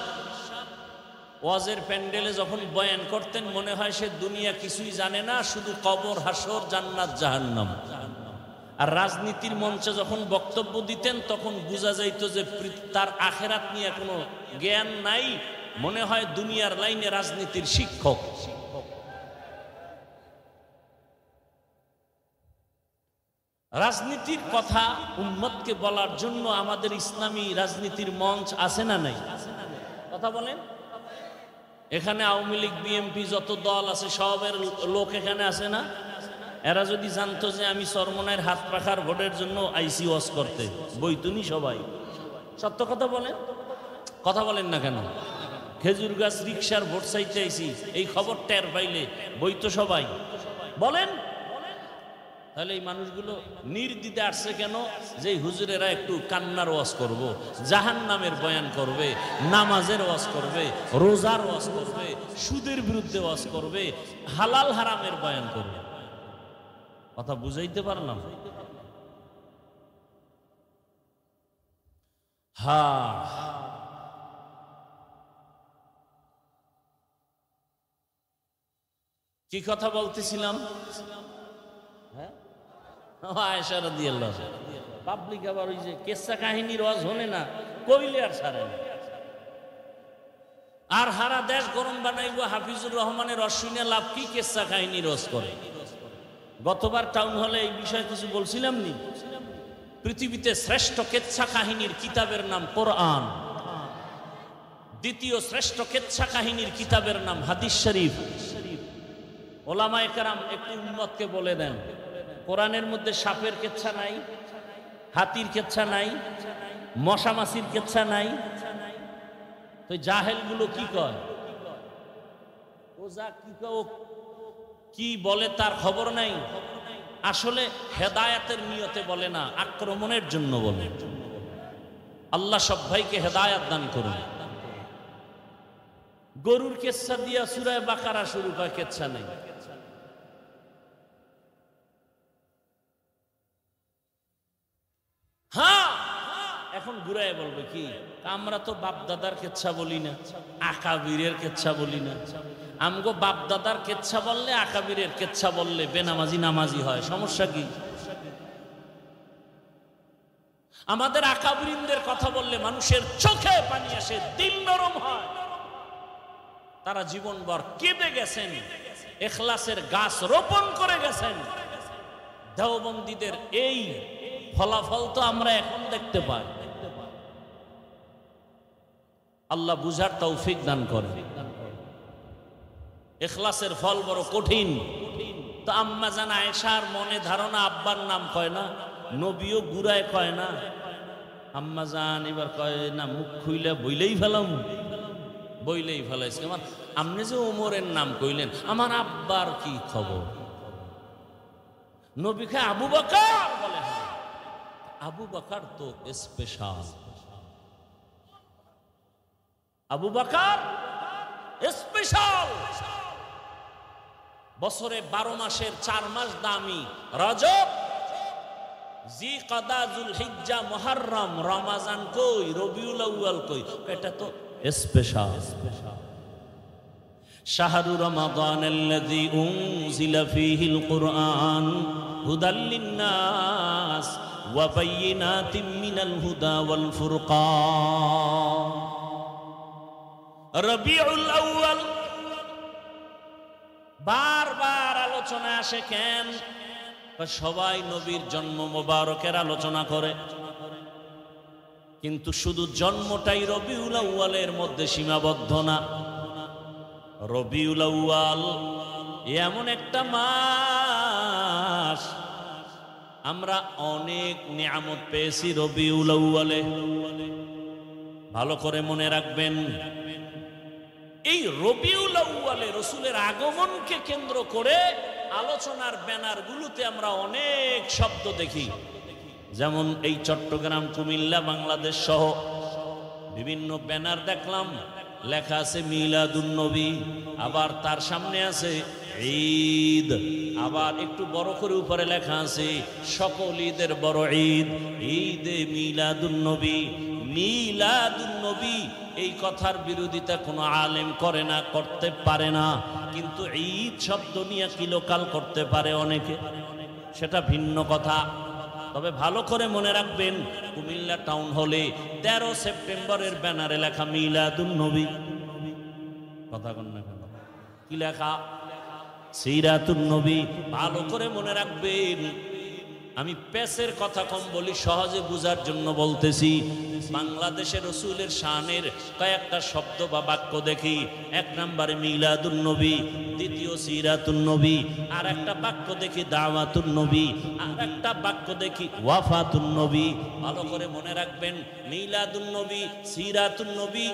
ওয়াজের প্যান্ডেলে যখন বয়ান করতেন, মনে হয় সে দুনিয়া কিছুই জানে না, শুধু কবর, হাসর, জান্নাত, জাহান্নাম। আর রাজনীতির মঞ্চে যখন বক্তব্য দিতেন, তখন বোঝা যাইত যে তার আখেরাত নিয়ে কোনো জ্ঞান নাই, মনে হয় দুনিয়ার লাইনে রাজনীতির শিক্ষক। রাজনীতির কথা উম্মতকে বলার জন্য আমাদের ইসলামী রাজনীতির মঞ্চ আছে না নাই? কথা বলেন। এখানে আওয়ামী লীগ, বিএনপি যত দল আছে, সবের লোক এখানে আছে না? এরা যদি জানতো যে আমি চরমনায়ের হাত পাখার ভোটের জন্য আইসি ওয়াজ করতে, বইতুনি সবাই। সত্য কথা বলেন, কথা বলেন না কেন? খেজুর গাছ রিক্সার ভোট চাইতে আইসি, এই খবর টের পাইলে বইতো সবাই। বলেন, তাহলে এই মানুষগুলো নির্দ্বিধে আসছে কেন? যে হুজুরেরা একটু কান্নার ওয়াজ করব, জাহান্নামের বয়ান করবে, নামাজের ওয়াজ করবে, রোজার ওয়াজ করবে, সুদের বিরুদ্ধে ওয়াজ করবে, হালাল হারামের বয়ান করবে। কথা বুঝাইতে পারলাম? হ্যাঁ, কি কথা বলতেছিলাম? হ্যাঁ, আয়েশা রাদিয়াল্লাহু আনহা। পাবলিক আবার ওই যে কেসা কাহিনীর ওয়াজ হনে না, কইলে আর ছাড়ে না। আর হারা দেশ গরম বানাইব, হাফিজুর রহমানের অশ্বিনে লাভ কি? কেসা কাহিনীর ওয়াজ করে। গতবার টাউন হলে এই বিষয়ে কিছু বলছিলাম নি? পৃথিবীতে শ্রেষ্ঠ কেচ্ছা কাহিনীর কিতাবের নাম কোরআন, দ্বিতীয় শ্রেষ্ঠ কেচ্ছা কাহিনীর কিতাবের নাম হাদিস শরীফ। ওলামায়ে কেরাম একটু উম্মতকে বলে দেন, কোরআনের মধ্যে সাপের কেচ্ছা নাই, হাতির কেচ্ছা নাই, মশা মাছির কেচ্ছা নাই, তো জাহেলগুলো কি কয়? ও যা কি কয়, কি বলে তার খবর নাই। আসলে হেদায়েতের নিয়তে বলে না, আক্রমণের জন্য বলে। আল্লাহ সব ভাইকে হেদায়েত দান করুন। গরুর কেচ্ছা দিয়া সূরা বাকারা শুরু হয়, কেচ্ছা নাই। হ্যাঁ, এখন ঘুরায় বলবে কি, আমরা তো বাপ দাদার কেচ্ছা বলি না, আকাবিরের কেচ্ছা বলি না। আমগো বাপ দাদার কেচ্ছা বললে, আকাবিরের কেচ্ছা বললে বেনামাজি নামাজি হয়, সমস্যা কি? আমাদের আকাবিরিনদের কথা বললে মানুষের চোখে পানি আসে, দিল নরম হয়। তারা জীবনভর কেঁদে গেছেন, ইখলাসের গাছ রোপণ করে গেছেন, দেওবন্দীদের এই ফলাফল তো আমরা এখন দেখতে পাই। আল্লাহ বুঝার তৌফিক দান করে। ইখলাসের ফল বড় কঠিন। তো আম্মা জান আয়েশার মনে ধারণা আব্বার নাম কয় না, নবীও গুড়ায় কয় না। আম্মা জান এবার কয় না, মুখ খুইলে বইলেই ফেলাম, বইলেই ফেলাইছে। আমার আপনি যে ওমরের নাম কইলেন, আমার আব্বার কি খবর? নবী খায় আবু বকর বলে। আবু বকর তো স্পেশাল, আবু বকর স্পেশাল। বছরে 12 মাসের 4 মাস দামি, রজব, জিকদা, যুলহিজ্জা, মুহররম, রমজান কই, রবিউল আউয়াল কই? এটা তো স্পেশাল। শাহরু রমাদানাল্লাযী উনজিলা ফীহিল কুরআন হুদাল লিন-নাস ওয়া বায়িনাতিম মিনাল হুদা ওয়াল ফুরকান। রবিউল আউয়াল বারবার আলোচনা আসে কেন? সবাই নবীর জন্ম মোবারকের আলোচনা করে, কিন্তু শুধু জন্মটাই রবিউল আউয়ালের মধ্যে সীমাবদ্ধ না। রবিউল আউয়াল এমন একটা মাস, আমরা অনেক নিয়ামত পেয়েছি রবিউল আউয়ালে। ভালো করে মনে রাখবেন, এই রবিউল আউয়ালে রাসূলের আগমনকে কেন্দ্র করে আলোচনার ব্যানারগুলোতে আমরা অনেক শব্দ দেখি। যেমন এই চট্টগ্রাম, কুমিল্লা, বাংলাদেশ সহ বিভিন্ন ব্যানার দেখলাম, লেখা আছে মিলাদুন নবী, আবার তার সামনে আছে ঈদ, আবার একটু বড় করে উপরে লেখা আছে সকল ঈদের বড় ঈদ, ঈদে মিলাদুন নবী। মিলাদুন নবী এই কথার বিরোধিতা কোনো আলেম করে না, করতে পারে না, কিন্তু ঈদ শব্দ নিয়ে কিলোকাল করতে পারে অনেকে, সেটা ভিন্ন কথা। তবে ভালো করে মনে রাখবেন, কুমিল্লা টাউন হলে 13 সেপ্টেম্বরের ব্যানারে লেখা মিলাদুন নবী। কথা কন না কেন? কি লেখা? সিরাতুন নবী। ভালো করে মনে রাখবেন, আমি পেসের কথা কম বলি, সহজে বুঝার জন্য বলতেছি। বাংলাদেশের রাসূলের শানের কয়েকটা শব্দ বা বাক্য দেখি। 1 নম্বরে মিলাদুন নবী, দ্বিতীয় সিরাতুন নবী, আর একটা বাক্য দেখি দাওয়াতুন নবী, আর একটা বাক্য দেখি ওয়াফাতুন নবী। ভালো করে মনে রাখবেন, মিলাদুন নবী, সিরাতুন নবী,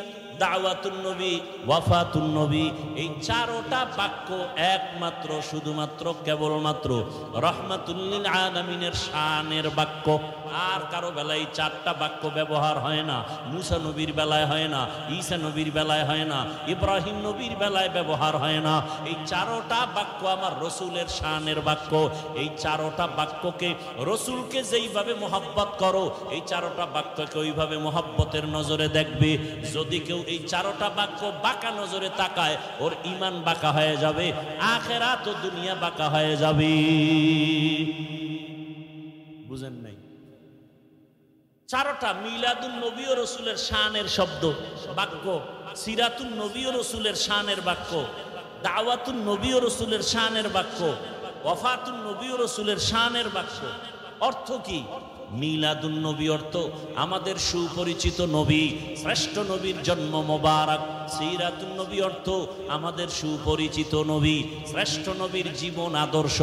দাওয়াতুন নবী, ওয়াফাতুন নবী, এই 4টা বাক্য একমাত্র, শুধুমাত্র, কেবলমাত্র রাহমাতুল লিল আলামিনের শানের বাক্য। আর কারো বেলায় 4টা বাক্য ব্যবহার হয় না। মুসা নবীর বেলায় হয় না, ঈসা নবীর বেলায় হয় না, ইব্রাহিম নবীর বেলায় ব্যবহার হয় না। এই 4টা বাক্য আমার রসুলের শানের বাক্য। এই 4টা বাক্যকে, রসুলকে যেইভাবে মহব্বত করো, এই 4টা বাক্যকে ওইভাবে মহব্বতের নজরে দেখবে। যদি কেউ এই 4টা বাক্য বাঁকা নজরে তাকায়, ওর ঈমান বাঁকা হয়ে যাবে, আখিরাত ও দুনিয়া বাঁকা হয়ে যাবে। বুঝেন নাই? 4টা মিলাদুন নবী ও রাসূলের শানের শব্দ বাক্য, সিরাতুন নবী ও রাসূলের শানের বাক্য, দাওয়াতুন নবী ও রাসূলের শানের বাক্য, ওয়াফাতুন নবী ও রাসূলের শানের বাক্য। অর্থ কি? মিলাদুন নবী অর্থ আমাদের সুপরিচিত নবী, শ্রেষ্ঠ নবীর জন্ম মোবারক। সিরাতুন নবী অর্থ আমাদের সুপরিচিত নবী, শ্রেষ্ঠ নবীর জীবন আদর্শ।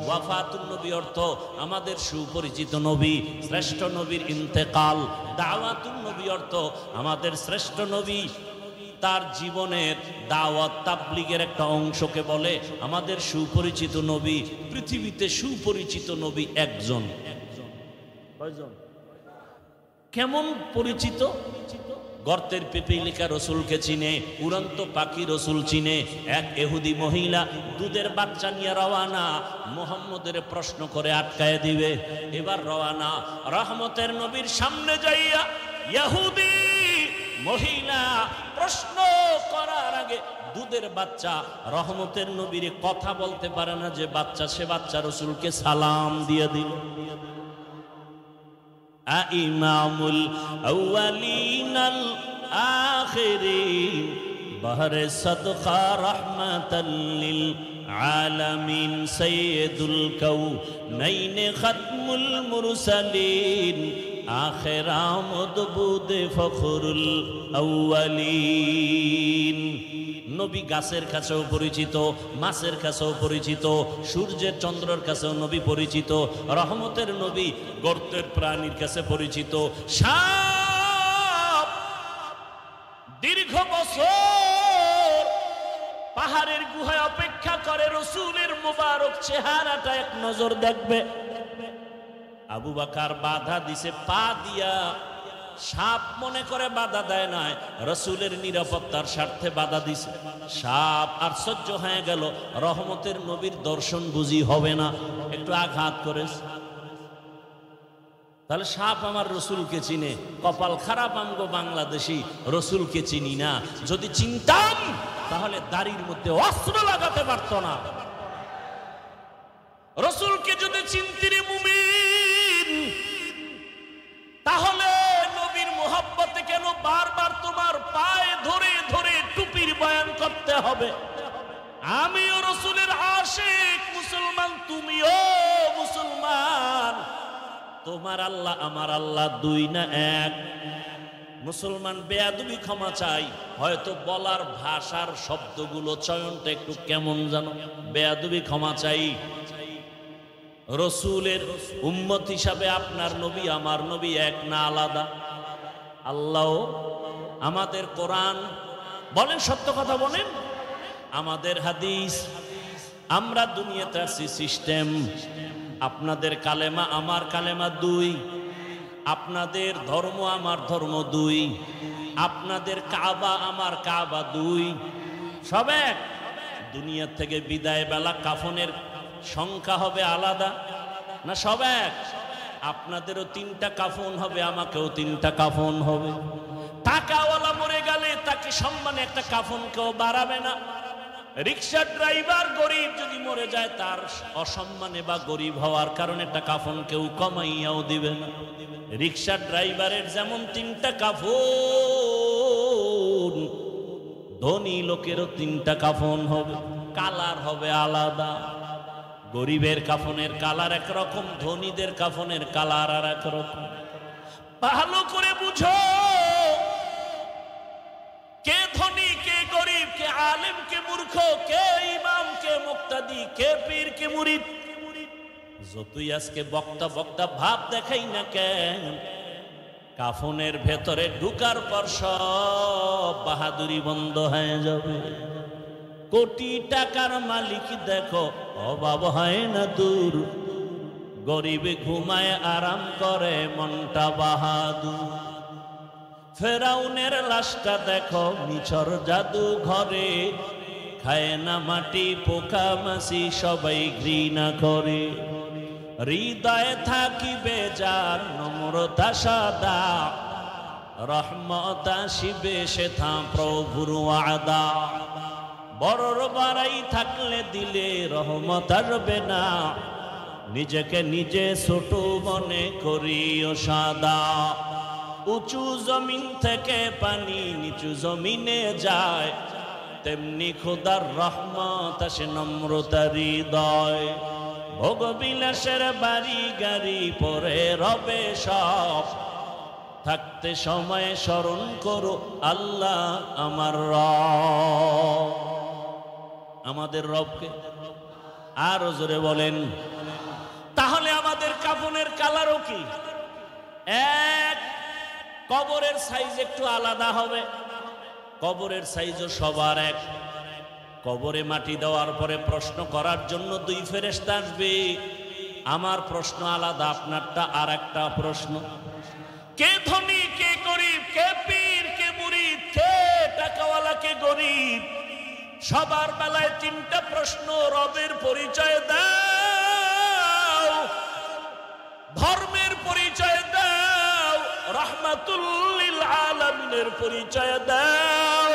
ওয়াফাতুন নবী অর্থ আমাদের সুপরিচিত নবী, শ্রেষ্ঠ নবীর ইন্তেকাল। দাওয়াতুন নবী অর্থ আমাদের শ্রেষ্ঠ নবী, তার জীবনের দাওয়াত তাবলীগের একটা অংশকে বলে আমাদের সুপরিচিত নবী। পৃথিবীতে সুপরিচিত নবী একজন। কয়জন? কেমন পরিচিত? গর্তের পিপীলিকা রসুলকে চিনে, উড়ন্ত পাখি রসুল চিনে। এক ইহুদি মহিলা দুধের বাচ্চা নিয়ে রওয়ানা, মুহাম্মদের প্রশ্ন করে আটকায় দিবে। এবার রওয়ানা, রহমতের নবীর সামনে যাইয়া ইহুদি মহিলা প্রশ্ন করার আগে দুধের বাচ্চা রহমতের নবীর কথা বলতে পারে না যে বাচ্চা, সে বাচ্চা রসুলকে সালাম দিয়ে দিল। ইমামুল আউয়ালিনাল আখিরিন বাহরে সদকা রহমাতাল লিল আলামিন সাইয়্যিদুল কাউনাইন খাতমুল মুরসালিন আখির আমদ বুদে ফখরুল আউয়ালিন। নবী গাছের কাছেও পরিচিত, মাছের কাছেও পরিচিত, সূর্যের চন্দ্রের কাছেও নবী পরিচিত, রহমতের নবী গর্তের প্রাণীর কাছে পরিচিত। সাপ দীর্ঘ বছর পাহাড়ের গুহায় অপেক্ষা করে রসূলের মুবারক চেহারাটা এক নজর দেখবে। আবু বকর বাধা দিছে পা দিয়া, সাপ মনে করে বাধা দেয় নাই, রসূলের নিরাপত্তার স্বার্থে বাধা দিছে। সাপ আর সহ্য হয়ে গেল, রহমতের নবীর দর্শন বুঝি হবে না, একটু আঘাত করেছে। তাহলে সাপ আমার রসূলকে চিনে, কপাল খারাপ আমগো বাংলাদেশি, রসূলকে চিনি না। যদি চিনতাম তাহলে দাড়ির মধ্যে অস্ত্র লাগাতে পারত না। রসূলকে যদি চিনতিরে মুমিন, তাহলে নবীর মোহাব্বতে কেন বারবার তোমার পায়ে ধরে ধরে টুপির বয়ান করতে হবে? আমিও রসূলের আশিক মুসলমান, তুমিও মুসলমান। তোমার আল্লাহ আমার আল্লাহ দুই না এক? মুসলমান বেয়াদবি ক্ষমা চাই, হয়তো বলার ভাষার শব্দগুলো চয়নটা একটু কেমন জানো, বেয়াদবি ক্ষমা চাই। রসূলের উম্মত হিসাবে আপনার নবী আমার নবী এক না আলাদা? আল্লাহ আমাদের কোরআন বলেন, সত্য কথা বলেন, আমাদের হাদিস, আমরা দুনিয়াতে আসছি সিস্টেম। আপনাদের কালেমা আমার কালেমা দুই, আপনাদের ধর্ম আমার ধর্ম দুই, আপনাদের কাবা আমার কাবা দুই, সব এক। দুনিয়া থেকে বিদায় বেলা কাফনের সংখ্যা হবে আলাদা না সব এক? আপনাদেরও তিনটা কাফন হবে, আমাকেও তিনটা কাফন হবে। টাকাওয়ালা মরে গেলে তাকে সম্মানে একটা কাফন কেউ বাড়াবে না। রিক্সা ড্রাইভার গরিব যদি মরে যায়, তার অসম্মানে বা গরিব হওয়ার কারণে একটা কাফন কেউ কমাইয়াও দিবে না। রিক্সা ড্রাইভারের যেমন তিনটা কাফন, ধনী লোকেরও তিনটা কাফন হবে, কালার হবে আলাদা। গরিবের কাফনের কালার একরকম, ধনীদের কাফনের কালার আর একরকম। ভালো করে বুঝো, কে ধনী কে গরিব, কে আলেম কে মূর্খ, কে ইমাম কে মুক্তাদি, কে পীর কে মুরিদ। যতই আজকে বক্তা বক্তা ভাব দেখাই না কেন, কাফনের ভেতরে ঢুকার পর সব বাহাদুরি বন্ধ হয়ে যাবে। কোটি টাকার মালিক দেখো অভাব হয় না দূর, গরিবে ঘুমায় আরাম করে মনটা বাহাদুর। ফেরাউনের লাশটা দেখো মিছর জাদু ঘরে, খায় না মাটি পোকা মাছি সবাই ঘৃণা করে। হৃদয়ে থাকিবে যার নম্রতা সাদা, রহমত আসিবে সেথা প্রভুর ওয়াদা। বড়র বাড়াই থাকলে দিলে রহমত আসবে না, নিজেকে নিজে ছোট মনে করিও সাদা। উঁচু জমিন থেকে পানি নিচু জমিনে যায়, তেমনি খোদার রহমত আসে নম্রতার হৃদয়। ভোগ বিলাসের বাড়ি গাড়ি পরে রবে সব, থাকতে সময় স্মরণ করো আল্লাহ আমার রব। আমাদের রবকে আরো জোরে বলেন। তাহলে আমাদের কাফনের কালারও কি এক? কবরের সাইজ একটু আলাদা হবে, কবরের সাইজও সবার এক। কবরে মাটি দেওয়ার পরে প্রশ্ন করার জন্য দুই ফেরেশতা আসবে। আমার প্রশ্ন আলাদা, আপনারটা আর একটা প্রশ্ন। কে ধনী কে গরিব, কে পীর কে মুরিদ, কে টাকাওয়ালা কে গরিব, সবার বেলায় তিনটা প্রশ্ন। রবের পরিচয় দাও, ধর্মের পরিচয় দাও, রাহমাতুল লিল আলামিনের পরিচয় দাও।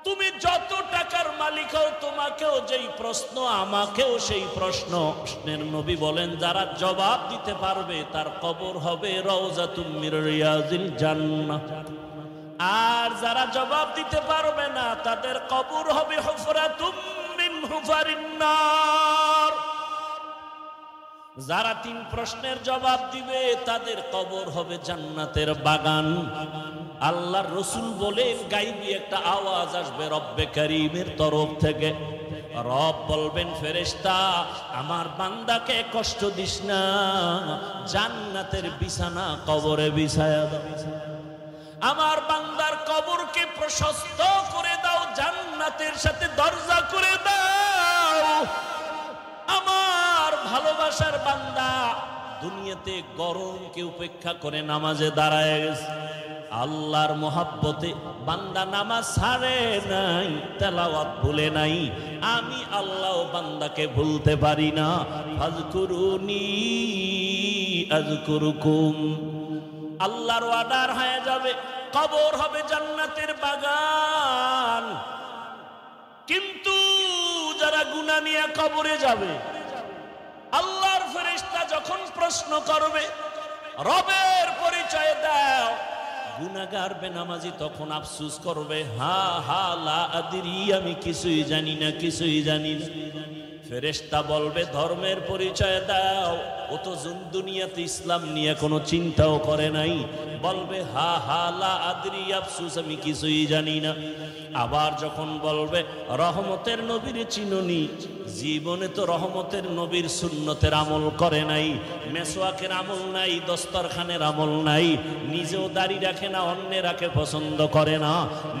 তুমি যত টাকার মালিক হও, তোমাকেও যেই প্রশ্ন, আমাকেও সেই প্রশ্ন। কৃষ্ণের নবী বলেন, যারা জবাব দিতে পারবে তার কবর হবে রওজাতুম মির রিয়াজিল জান্নাহ। আর যারা জবাব দিতে পারবে না তাদের কবর হবে হুফরাতুম মিন হুফারিন নার। যারা 3 প্রশ্নের জবাব দিবে তাদের কবর হবে জান্নাতের বাগান। আল্লাহর রাসূল বলেন গায়বী একটা আওয়াজ আসবে রব্বে কারীমের তরফ থেকে। রব বলবেন ফেরেশতা আমার বান্দাকে কষ্ট দিস না, জান্নাতের বিছানা কবরে বিছায়া দাও। আমার বান্দার কবরকে প্রশস্ত করে দাও, জান্নাতের সাথে দরজা করে দাও। আমার ভালোবাসার বান্দা দুনিয়াতে গরমকে উপেক্ষা করে নামাজে দাঁড়ায় গেছে। আল্লাহর মহব্বতে বান্দা নামাজ ছাড়ে নাই, তেলাওয়াত ভুলে নাই। আমি আল্লাহ বান্দাকে ভুলতে পারি না। ফাযকুরুনি আযকুরুকুম। আল্লাহর ওয়াদার হয়ে যাবে, কবর হবে জান্নাতের বাগান। কিন্তু যারা গুনাহ নিয়ে কবরে যাবে, আল্লাহর ফেরেশতা যখন প্রশ্ন করবে রবের পরিচয় দাও, গুনাহগার বেনামাজি তখন আফসোস করবে হা হা লা আদরি, আমি কিছুই জানি না, কিছুই জানি না। ফেরেশতা বলবে ধর্মের পরিচয় দাও, ও তো দুনিয়াতে ইসলাম নিয়ে কোনো চিন্তাও করে নাই। বলবে হা হা লা আদরি, আফসোস আমি কিছুই জানি না। আবার যখন বলবে রহমতের নবীর চিনুনি, জীবনে তো রহমতের নবীর সুন্নতের আমল করে নাই, মেসওয়াকের আমল নাই, দস্তরখানের আমল নাই, নিজেও দাড়ি রাখে না, অন্য রাখে পছন্দ করে না,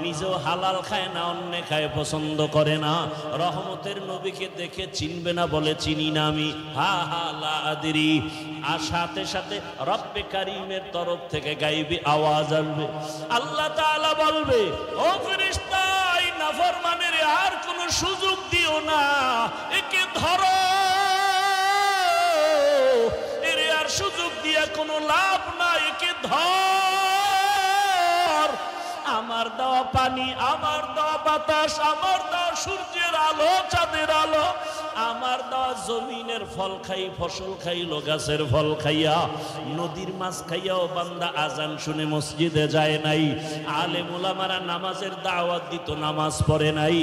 নিজেও হালাল খায় না, অন্য খায় পছন্দ করে না। রহমতের নবীকে দেখে চিনবে না, বলে চিনি না আমি, হা হা লা আদরি। আর সাথে সাথে রব্বে কারীমের তরফ থেকে গায়বী আওয়াজ আসবে। আল্লাহ তাআলা বলবে ও ফেরেশতা, এই নাফরমানের আর কোনো সুযোগ দিও না, একে ধরো, এর আর সুযোগ দিয়া কোনো লাভ নাই, একে ধর। আমার দেওয়া পানি, আমার দেওয়া বাতাস, আমার দেওয়া সূর্যের আলো, চাঁদের আলো, আমার দেওয়া জমিনের ফল খাই, ফসল খাইল, গাছের ফল খাইয়া, নদীর মাছ খাইয়াও বান্দা আজান শুনে মসজিদে যায় নাই। আলেম ওলামারা নামাজের দাওয়াত দিত, নামাজ পড়ে নাই,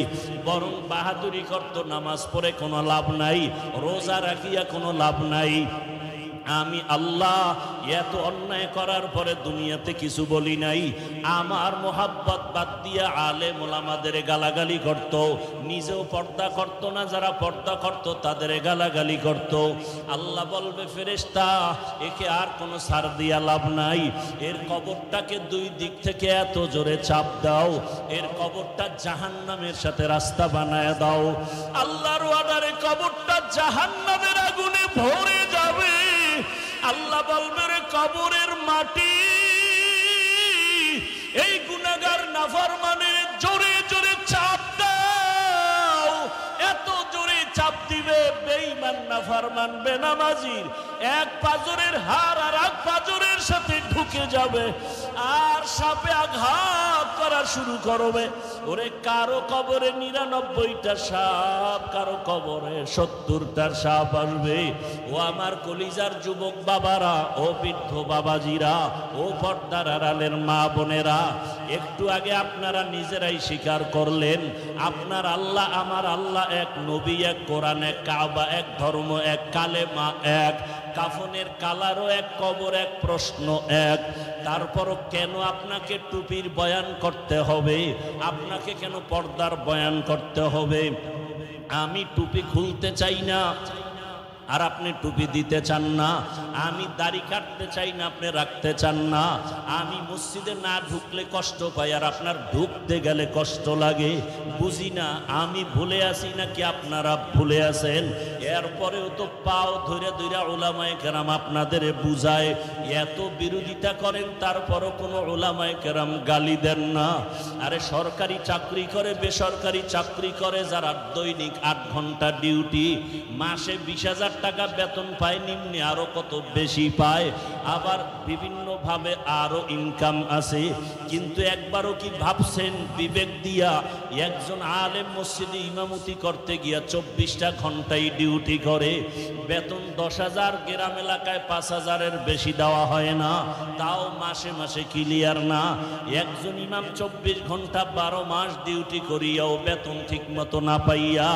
বরং বাহাদুরি করত, নামাজ পড়ে কোনো লাভ নাই, রোজা রাখিয়া কোনো লাভ নাই। আমি আল্লাহ এত অন্যায় করার পরে দুনিয়াতে কিছু বলি নাই। আমার মোহাব্বত বাদ দিয়া আলেম ওলামাদের গালাগালি করত, নিজেও পর্দা করত না, যারা পর্দা করত তাদের গালাগালি করত। আল্লাহ বলবে ফেরেশতা, একে আর কোনো ছাড় দিয়া লাভ নাই, এর কবরটাকে 2 দিক থেকে এত জোরে চাপ দাও, এর কবরটা জাহান্নামের সাথে রাস্তা বানায় দাও। আল্লাহর অর্ডারে কবরটা জাহান্নামের আগুনে ভরে যাবে। আল্লাহ বলবে রে কবরের মাটি, এই গুনাহগার নাফরমানের জোরে জোরে চাপ দাও। এত জোরে চাপ দিবে বেঈমান নাফরমান বেনামাজির এক পাজরের হাড় আর এক পাজরের সাথে ঢুকে যাবে, আর সাপে আঘাত করা শুরু করবে। ওরে কারো কবরে 99টা সাপ, কারো কবরে 70টার সাপ আসবে। ও আমার কলিজার যুবক বাবারা, ও বৃদ্ধ বাবাজিরা, ও পর্দার আড়ালের মা বোনেরা, একটু আগে আপনারা নিজেরাই স্বীকার করলেন আপনার আল্লাহ আমার আল্লাহ এক, নবী এক, কোরআন এক, কাবা এক, ধর্ম এক, কালেমা এক, কাফনের কালারও এক, কবর এক, প্রশ্ন এক। তারপরও কেন আপনাকে টুপির বয়ান করতে হবে? আপনাকে কেন পর্দার বয়ান করতে হবে? আমি টুপি খুলতে চাই না আর আপনি টুপি দিতে চান না, আমি দাড়ি কাটতে চাই না, আপনি রাখতে চান না, আমি মসজিদে না ঢুকলে কষ্ট পাই আর আপনার ঢুকতে গেলে কষ্ট লাগে। বুঝি না আমি ভুলে আছি নাকি আপনারা ভুলে আছেন। এরপরেও তো পাও ধরে ধরে উলামায়ে কেরাম আপনাদের বুঝায়, এত বিরোধিতা করেন তারপরও কোনো উলামায়ে কেরাম গালি দেন না। আরে সরকারি চাকরি করে, বেসরকারি চাকরি করে যারা দৈনিক 8 ঘন্টা ডিউটি, মাসে 20,000 টাকা বেতন পায়, নিম্নে আরো কত বেশি পায়, আবার বিভিন্ন ভাবে আরো ইনকাম আছে। কিন্তু একবারও কি ভাবছেন বিবেক দিয়া, একজন আলেম মসজিদে ইমামতি করতে গিয়া 24টা ঘন্টায় ডিউটি করে, বেতন 10,000, গ্রাম এলাকায় 5,000-এর বেশি দেওয়া হয় না, তাও মাসে মাসে ক্লিয়ার না। একজন ইমাম 24 ঘন্টা 12 মাস ডিউটি করিয়াও বেতন ঠিক মতো না পাইয়া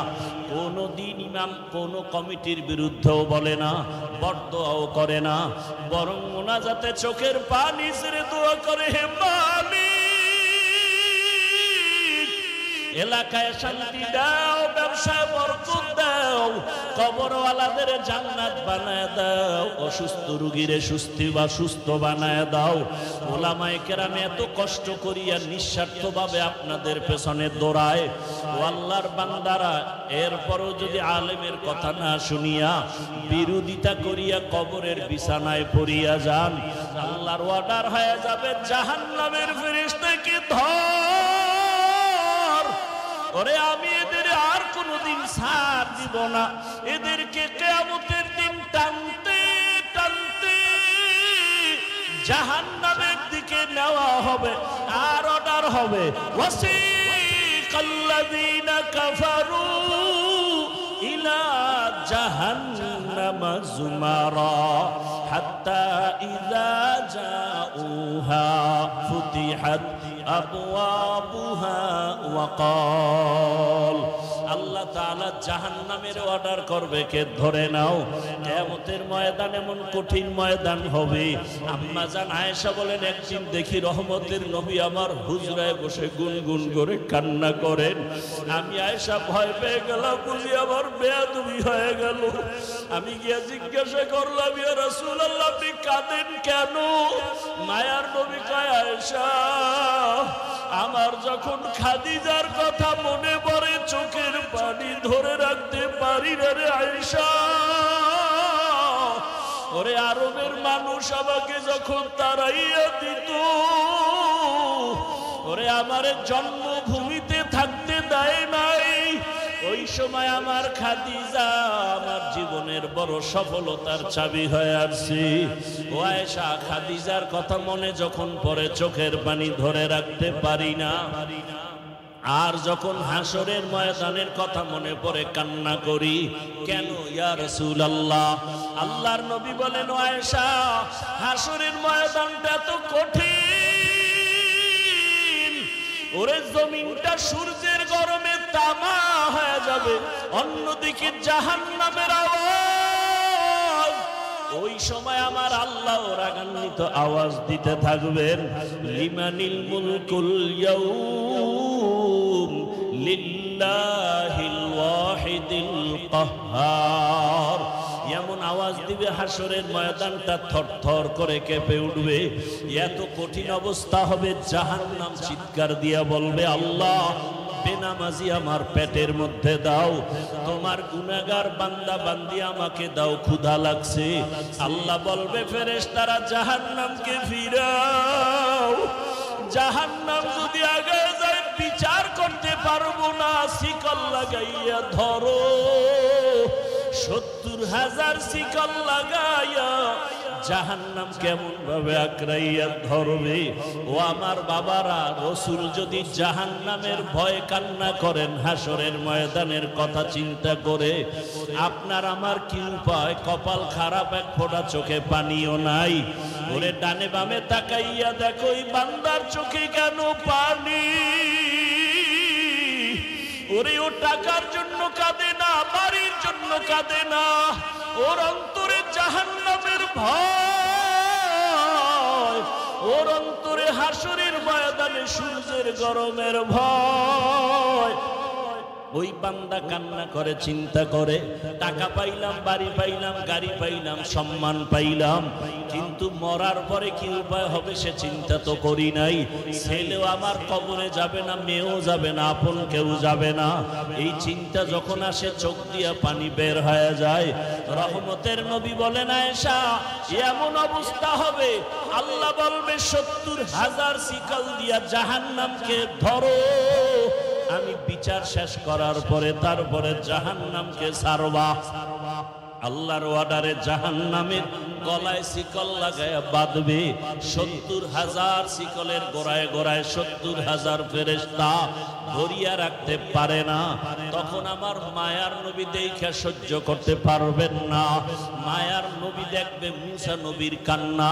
কোনো দিন ইমাম কোনো কমিটির বিরুদ্ধেও বলে না, বরদোয়াও করে না, বরং মোনাজাতে চোখের পানি ছেড়ে দোয়া করে, হে মালিক, এলাকায় শান্তি দাও, ব্যবসায় বরকত দাও, কবরওয়ালাদের জান্নাত বানায় দাও, অসুস্থ রোগীরে সুস্থ বানায় দাও। ওলামায়ে কেরামে এত কষ্ট করিয়া নিঃস্বার্থভাবে আপনাদের পেছনে দৌড়ায়, ও আল্লাহর বান্দারা, এরপরও যদি আলেমের কথা না শুনিয়া বিরোধিতা করিয়া কবরের বিছানায় পড়িয়া যান, আল্লাহর অর্ডার হয়ে যাবে, জাহান্নামের ফেরেশতাকে ধর। ওরে আমি এদের আর কোনোদিন ছাড় দিব না, এদেরকে কিয়ামতের দিন টানতে টানতে জাহান্নামের দিকে নেওয়া হবে। আর অর্ডার হবে, ওয়াসিকাল্লাযীনা কাফারু ইলা জাহান্নামা যুমারা হাত্তা ইযা জাউহা ফুতিহাত আবওয়াবুহা ওয়া ক্বাল। আল্লাহ তাআলা জাহান্নামের অর্ডার করবে, কে ধরে নাও। কিয়ামতের ময়দান এমন কঠিন ময়দান হবে। আম্মা জান আয়েশা বলেন, একদিন দেখি রহমতের নবী আমার হুজরায় বসে গুনগুন করে কান্না করেন। আমি আয়েশা ভয় পেয়ে গেলাম, বুঝি আমার বেয়াদবি হয়ে গেল। আমি গিয়ে জিজ্ঞাসা করলাম, ইয়া রাসূলুল্লাহ, আপনি কাঁদেন কেন? মায়ার নবী কয়, আয়েশা, আমার যখন খাদিজার কথা মনে পড়ে চোখের পানি ধরে রাখতে পারি না রে আয়েশা। ওরে আরবের মানুষ আমাকে যখন তাড়াইয়া দিত, ওরে আমার জন্মভূমিতে থাকতে দেয় নাই, ওই সময় আমার খাদিজা আমার জীবনের বড় সফলতার চাবি হয়ে আসছে। ও আয়েশা, খাদিজার কথা মনে যখন পড়ে চোখের পানি ধরে রাখতে পারি না। আর যখন হাসরের ময়দানের কথা মনে পড়ে কান্না করি। কেন ইয়া রাসূলুল্লাহ? আল্লাহর নবী বলেন, ও আয়েশা, হাসরের ময়দানটা তো কঠিন। ওরে জমিনটা সূর্যের গরমে তামা হয়ে যাবে, অন্যদিকে জাহান্নামের আওয়াজ। ওই সময় আমার আল্লাহ রাগান্বিত আওয়াজ দিতে থাকবেন, লিমানিল মুলকুল ইয়াউম লিল্লাহিল ওয়াহিদিল কাহ্হার। এমন আওয়াজ দিবে, হাসরের ময়দানটা থরথর করে কেঁপে উঠবে। এত কঠিন অবস্থা হবে, জাহান্নাম চিৎকার দিয়া বলবে, আল্লাহ, বেনামাজি আমার পেটের মধ্যে দাও, তোমার গুনাহগার বান্দা বান্দি আমাকে দাও, ক্ষুধা লাগছে। আল্লাহ বলবে, ফেরেশতারা জাহান্নামকে ফিরাও। জাহান্নাম যদি আগে যায় বিচার করতে পারবো না, শিকল লাগাইয়া ধরো। 70,000 শিকল লাগাইয়া জাহান্নাম কেমন ভাবে আঁকড়াইয়া ধরবে। ও আমার বাবারা, রাসূল যদি জাহান্নামের ভয়ে কান্না করেন হাসরের ময়দানের কথা চিন্তা করে, আপনার আমার কি উপায়? কপাল খারাপ, এক ফোঁটা চোখে পানিও নাই। ওরে ডানে বামে তাকাইয়া দেখো, এই বান্দার চোখে কেন পানি? ওরে ও টাকার জন্য কাঁদে না, বাড়ির জন্য কাঁদে না, ওর অন্তরে জাহান্নামের ভয়, ওর অন্তরে হাসরের ময়দানে সূর্যের গরমের ভয়। ওই বান্দা কান্না করে, চিন্তা করে, টাকা পাইলাম, বাড়ি পাইলাম, গাড়ি পাইলাম, সম্মান পাইলাম, কিন্তু মরার পরে কি উপায় হবে সে চিন্তা তো করি নাই। ছেলেও আমার কবরে যাবে না, মেয়েও যাবে না, আপন কেউ যাবে না। এই চিন্তা যখন আসে, চোখ দিয়া পানি বের হয়ে যায়। রহমতের নবী বলেন, আয়েশা, এমন অবস্থা হবে, আল্লাহ বলবে 70,000 শিকল দিয়া জাহান্নামকে ধরো। আমি বিচার শেষ করার পরে তারপরে জাহান্নামকে ছাড়বা। আল্লাহর অর্ডারে জাহান্নামের গলায় শিকল লাগায়া বাঁধবে। 70,000 শিকলের গোড়ায় গোড়ায় 70,000 ফেরেশতা ধরিয়া রাখতে পারে না। তখন আমার মায়ার নবী দেখে সহ্য করতে পারবেন না। মায়ার নবী দেখবে মুসা নবীর কান্না,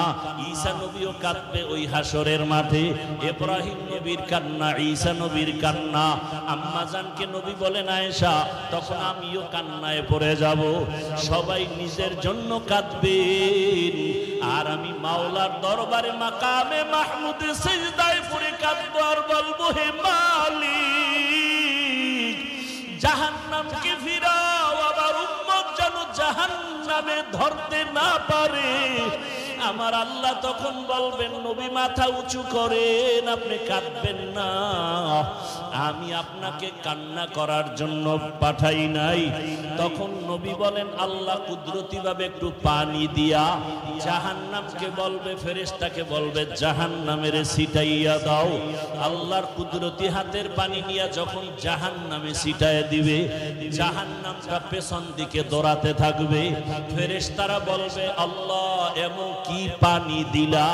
ঈসা নবীও কাঁদবে ওই হাসরের মাঠে। ইব্রাহিম নবীর কান্না, ঈসা নবীর কান্না। আম্মা জানকে নবী বলেন আয়েশা, তখন আমিও কান্নায় পড়ে যাব। সবাই নিজের জন্য কাঁদবেন, আর আমি মাওলার দরবারে মাকামে মাহমুদে সিজদায় পড়ে কাঁদবো আর বলবো, হে মালিক, জাহান্নামকে ফিরাও, আবার উম্মত যেন জাহান্নামে ধরতে না পারে। আমার আল্লাহ তখন বলবেন, নবী মাথা উঁচু করেন, আপনি কাঁদবেন না, আমি আপনাকে কান্না করার জন্য পাঠাই নাই। তখন নবী বলেন, আল্লাহ কুদরতি ভাবে একটু পানি দিয়া জাহান্নামকে বলবে, ফেরেশতাকে বলবে, জাহান্নামের ছিটাইয়া দাও। আল্লাহর কুদরতি হাতের পানি নিয়ে যখন জাহান্নামে ছিটাইয়া দিবে, জাহান্নামটা পেছন দিকে দৌড়াতে থাকবে। ফেরেশতারা বলবে, আল্লাহ এমন কি পানি দিলা,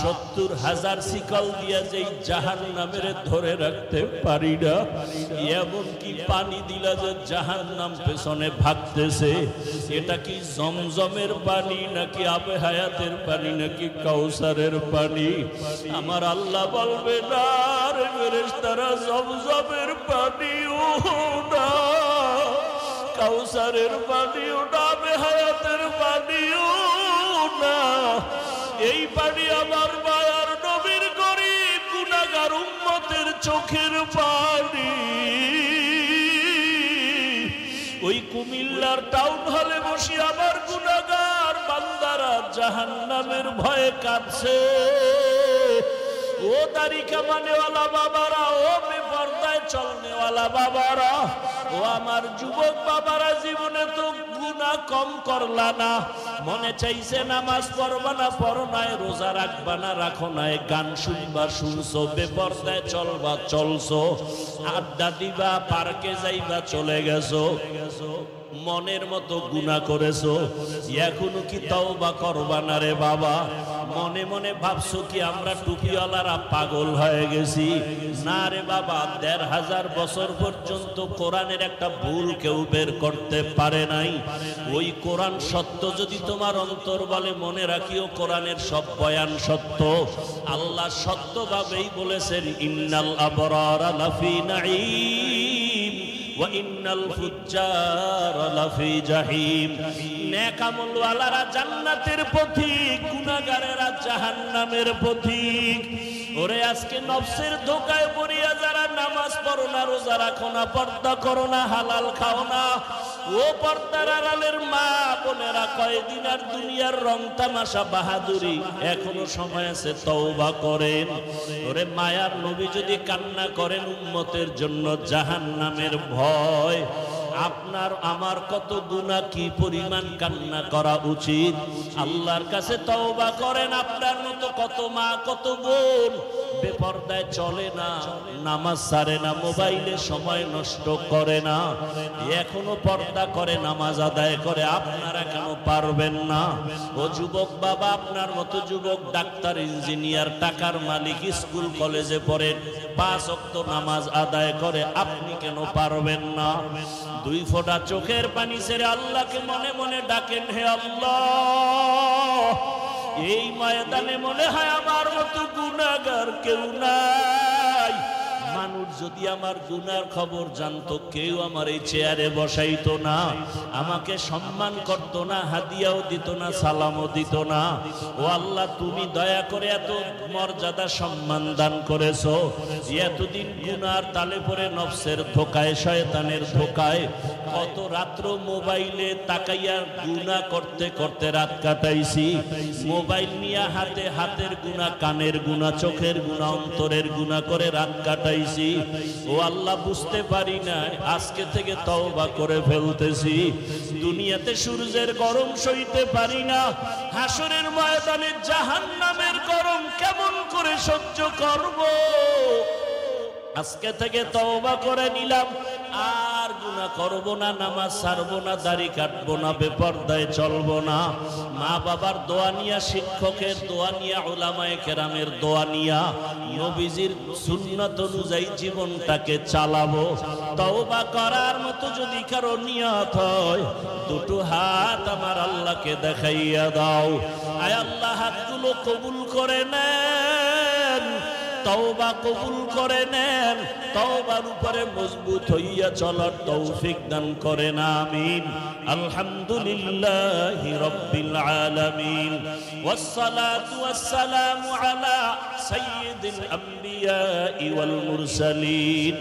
70,000 শিকল দিয়া যেই জাহান্নামের ধরে রাখতে পারি না, এমন কি পানি দিলা যে জাহান্নাম পেছনে ভাগতেছে। এটা কি জমজমের পানি নাকি আবে হায়াতের পানি নাকি কাউসারের পানি? আমার আল্লাহ বলবে, না রে ফেরেশতারা, জমজমের পানিও না, কাউসারের পানিও না, আবে হায়াতের পানিও না। এই পানি আমার মায়ার নবীর গরীব গুনাহগার উম্মতের চোখের পানি। ওই কুমিল্লার টাউন হলে বসে আমার গুনাহগার বান্দারা জাহান্নামের ভয়ে কাঁদছে। ও দাড়ি কামানেওয়ালা বাবারা, ও বেপরদায় চলনেওয়ালা বাবারা, ও আমার যুবক বাবারা, জীবনে তো গুনাহ কম করলা না, মনে চাইছে নামাজ পড়বা না পড়ো নাই, রোজা রাখবা না রাখো নাই, গান শুনবা শুনছো, বেপরদায় চলবা চলছো, আড্ডা দিবা পার্কে যাইবা চলে গেছো, মনের মতো গুনাহ করেছো, এখনো কি তওবা করবা না রে বাবা? মনে মনে ভাবছো কি আমরা টুপিওয়ালারা পাগল হয়ে গেছি? না রে বাবা, ১৫০০ বছর পর্যন্ত কোরআনের একটা ভুল কেউ বের করতে পারে নাই। ওই কোরআন সত্য যদি তোমার অন্তর বলে, মনে রাখিও কোরআনের সব বয়ান সত্য। আল্লাহ সত্যভাবেই বলেছেন, ইন্নাল আবরারা লাফি নাঈম ওয়া ইন্নাল ফুজ্জারা লাফি জাহিম। নেক আমলওয়ালারা জান্নাতের পথিক, গুনাহগারেরা জাহান্নামের পথিক। ওরে আজকে নফসের ধোঁকায় পড়িয়া যারা নামাজ পড়ো না, রোজা রাখো না, পর্দা করো না, হালাল খাও না, ও পর্দার আড়ালের মা বোনেরা, কয়দিন আর দুনিয়ার রং তামাশা বাহাদুরি, এখনো সময় আছে, তওবা করেন। ওরে মায়ার নবী যদি কান্না করেন উম্মতের জন্য জাহান্নামের ভয়, আপনার আমার কত গুনাহ, কি পরিমাণ কান্না করা উচিত। আল্লাহর কাছে তওবা করেন। আপনার মতো কত মা কত বোন বেপরদায় চলে না, নামাজ ছাড়ে না, মোবাইলে সময় নষ্ট করে না, এখনো পর্দা করে নামাজ আদায় করে, আপনারা কেন পারবেন না? ও যুবক বাবা, আপনার মতো যুবক ডাক্তার, ইঞ্জিনিয়ার, টাকার মালিক, স্কুল কলেজে পড়েন, 5 ওয়াক্ত নামাজ আদায় করে, আপনি কেন পারবেন না? 2 ফোঁটা চোখের পানি ছেড়ে আল্লাহকে মনে মনে ডাকেন, হে আল্লাহ, এই ময়দানে মনে হয় আমার মতো গুনাহগার কেউ নাই। মানুষ যদি আমার গুনার খবর জানতো, কেউ আমার এই চেয়ারে বসাইতো না, আমাকে সম্মান করত না, হাদিয়াও দিত না, সালামও দিত না। ও আল্লাহ, তুমি দয়া করে এত মর্যাদা সম্মান দান করেছো। এতদিন গুনার তালে পড়ে নফসের ধোকায়, শয়তানের ধোকায় কত রাত্র মোবাইলে তাকাইয়া গুনাহ করতে করতে রাত কাটাইছি। মোবাইল নিয়ে হাতে হাতের গুনাহ, কানের গুনাহ, চোখের গুনাহ, অন্তরের গুনাহ করে রাত কাটাইছি। ও আল্লাহ, বুঝতে পারি না, আজকে থেকে তওবা করে ফেলতেছি। দুনিয়াতে সূর্যের গরম সইতে পারি না, হাসরের ময়দানে জাহান্নামের গরম কেমন করে সহ্য করব? আজকে থেকে তওবা করে নিলাম, আর গুনাহ গুনাহ করব না, নামাজ ছাড়বো না, দাড়ি কাটবো না, বেপরদায় চলবো না, মা বাবার দোয়া নিয়া, শিক্ষকের দোয়া নিয়া, উলামায়ে কেরামের দোয়া নিয়া নবীজির সুন্নাত অনুযায়ী জীবনটাকে চালাবো। তওবা করার মতো যদি কারো নিয়ত হয়, দুটো হাত আমার আল্লাহকে দেখাইয়া দাও। আয় আল্লাহ, হাতগুলো কবুল করে নেন, তওবা কবুল করে নেন, তওবার উপরে মজবুত হইয়া চলার তৌফিক দান করেন, আমিন। আলহামদুলিল্লাহি রাব্বিল আলামিন, ওয়াসসালাতু ওয়াসসালামু আলা সাইয়্যিদিল আমবিয়াই ওয়াল মুরসালিন।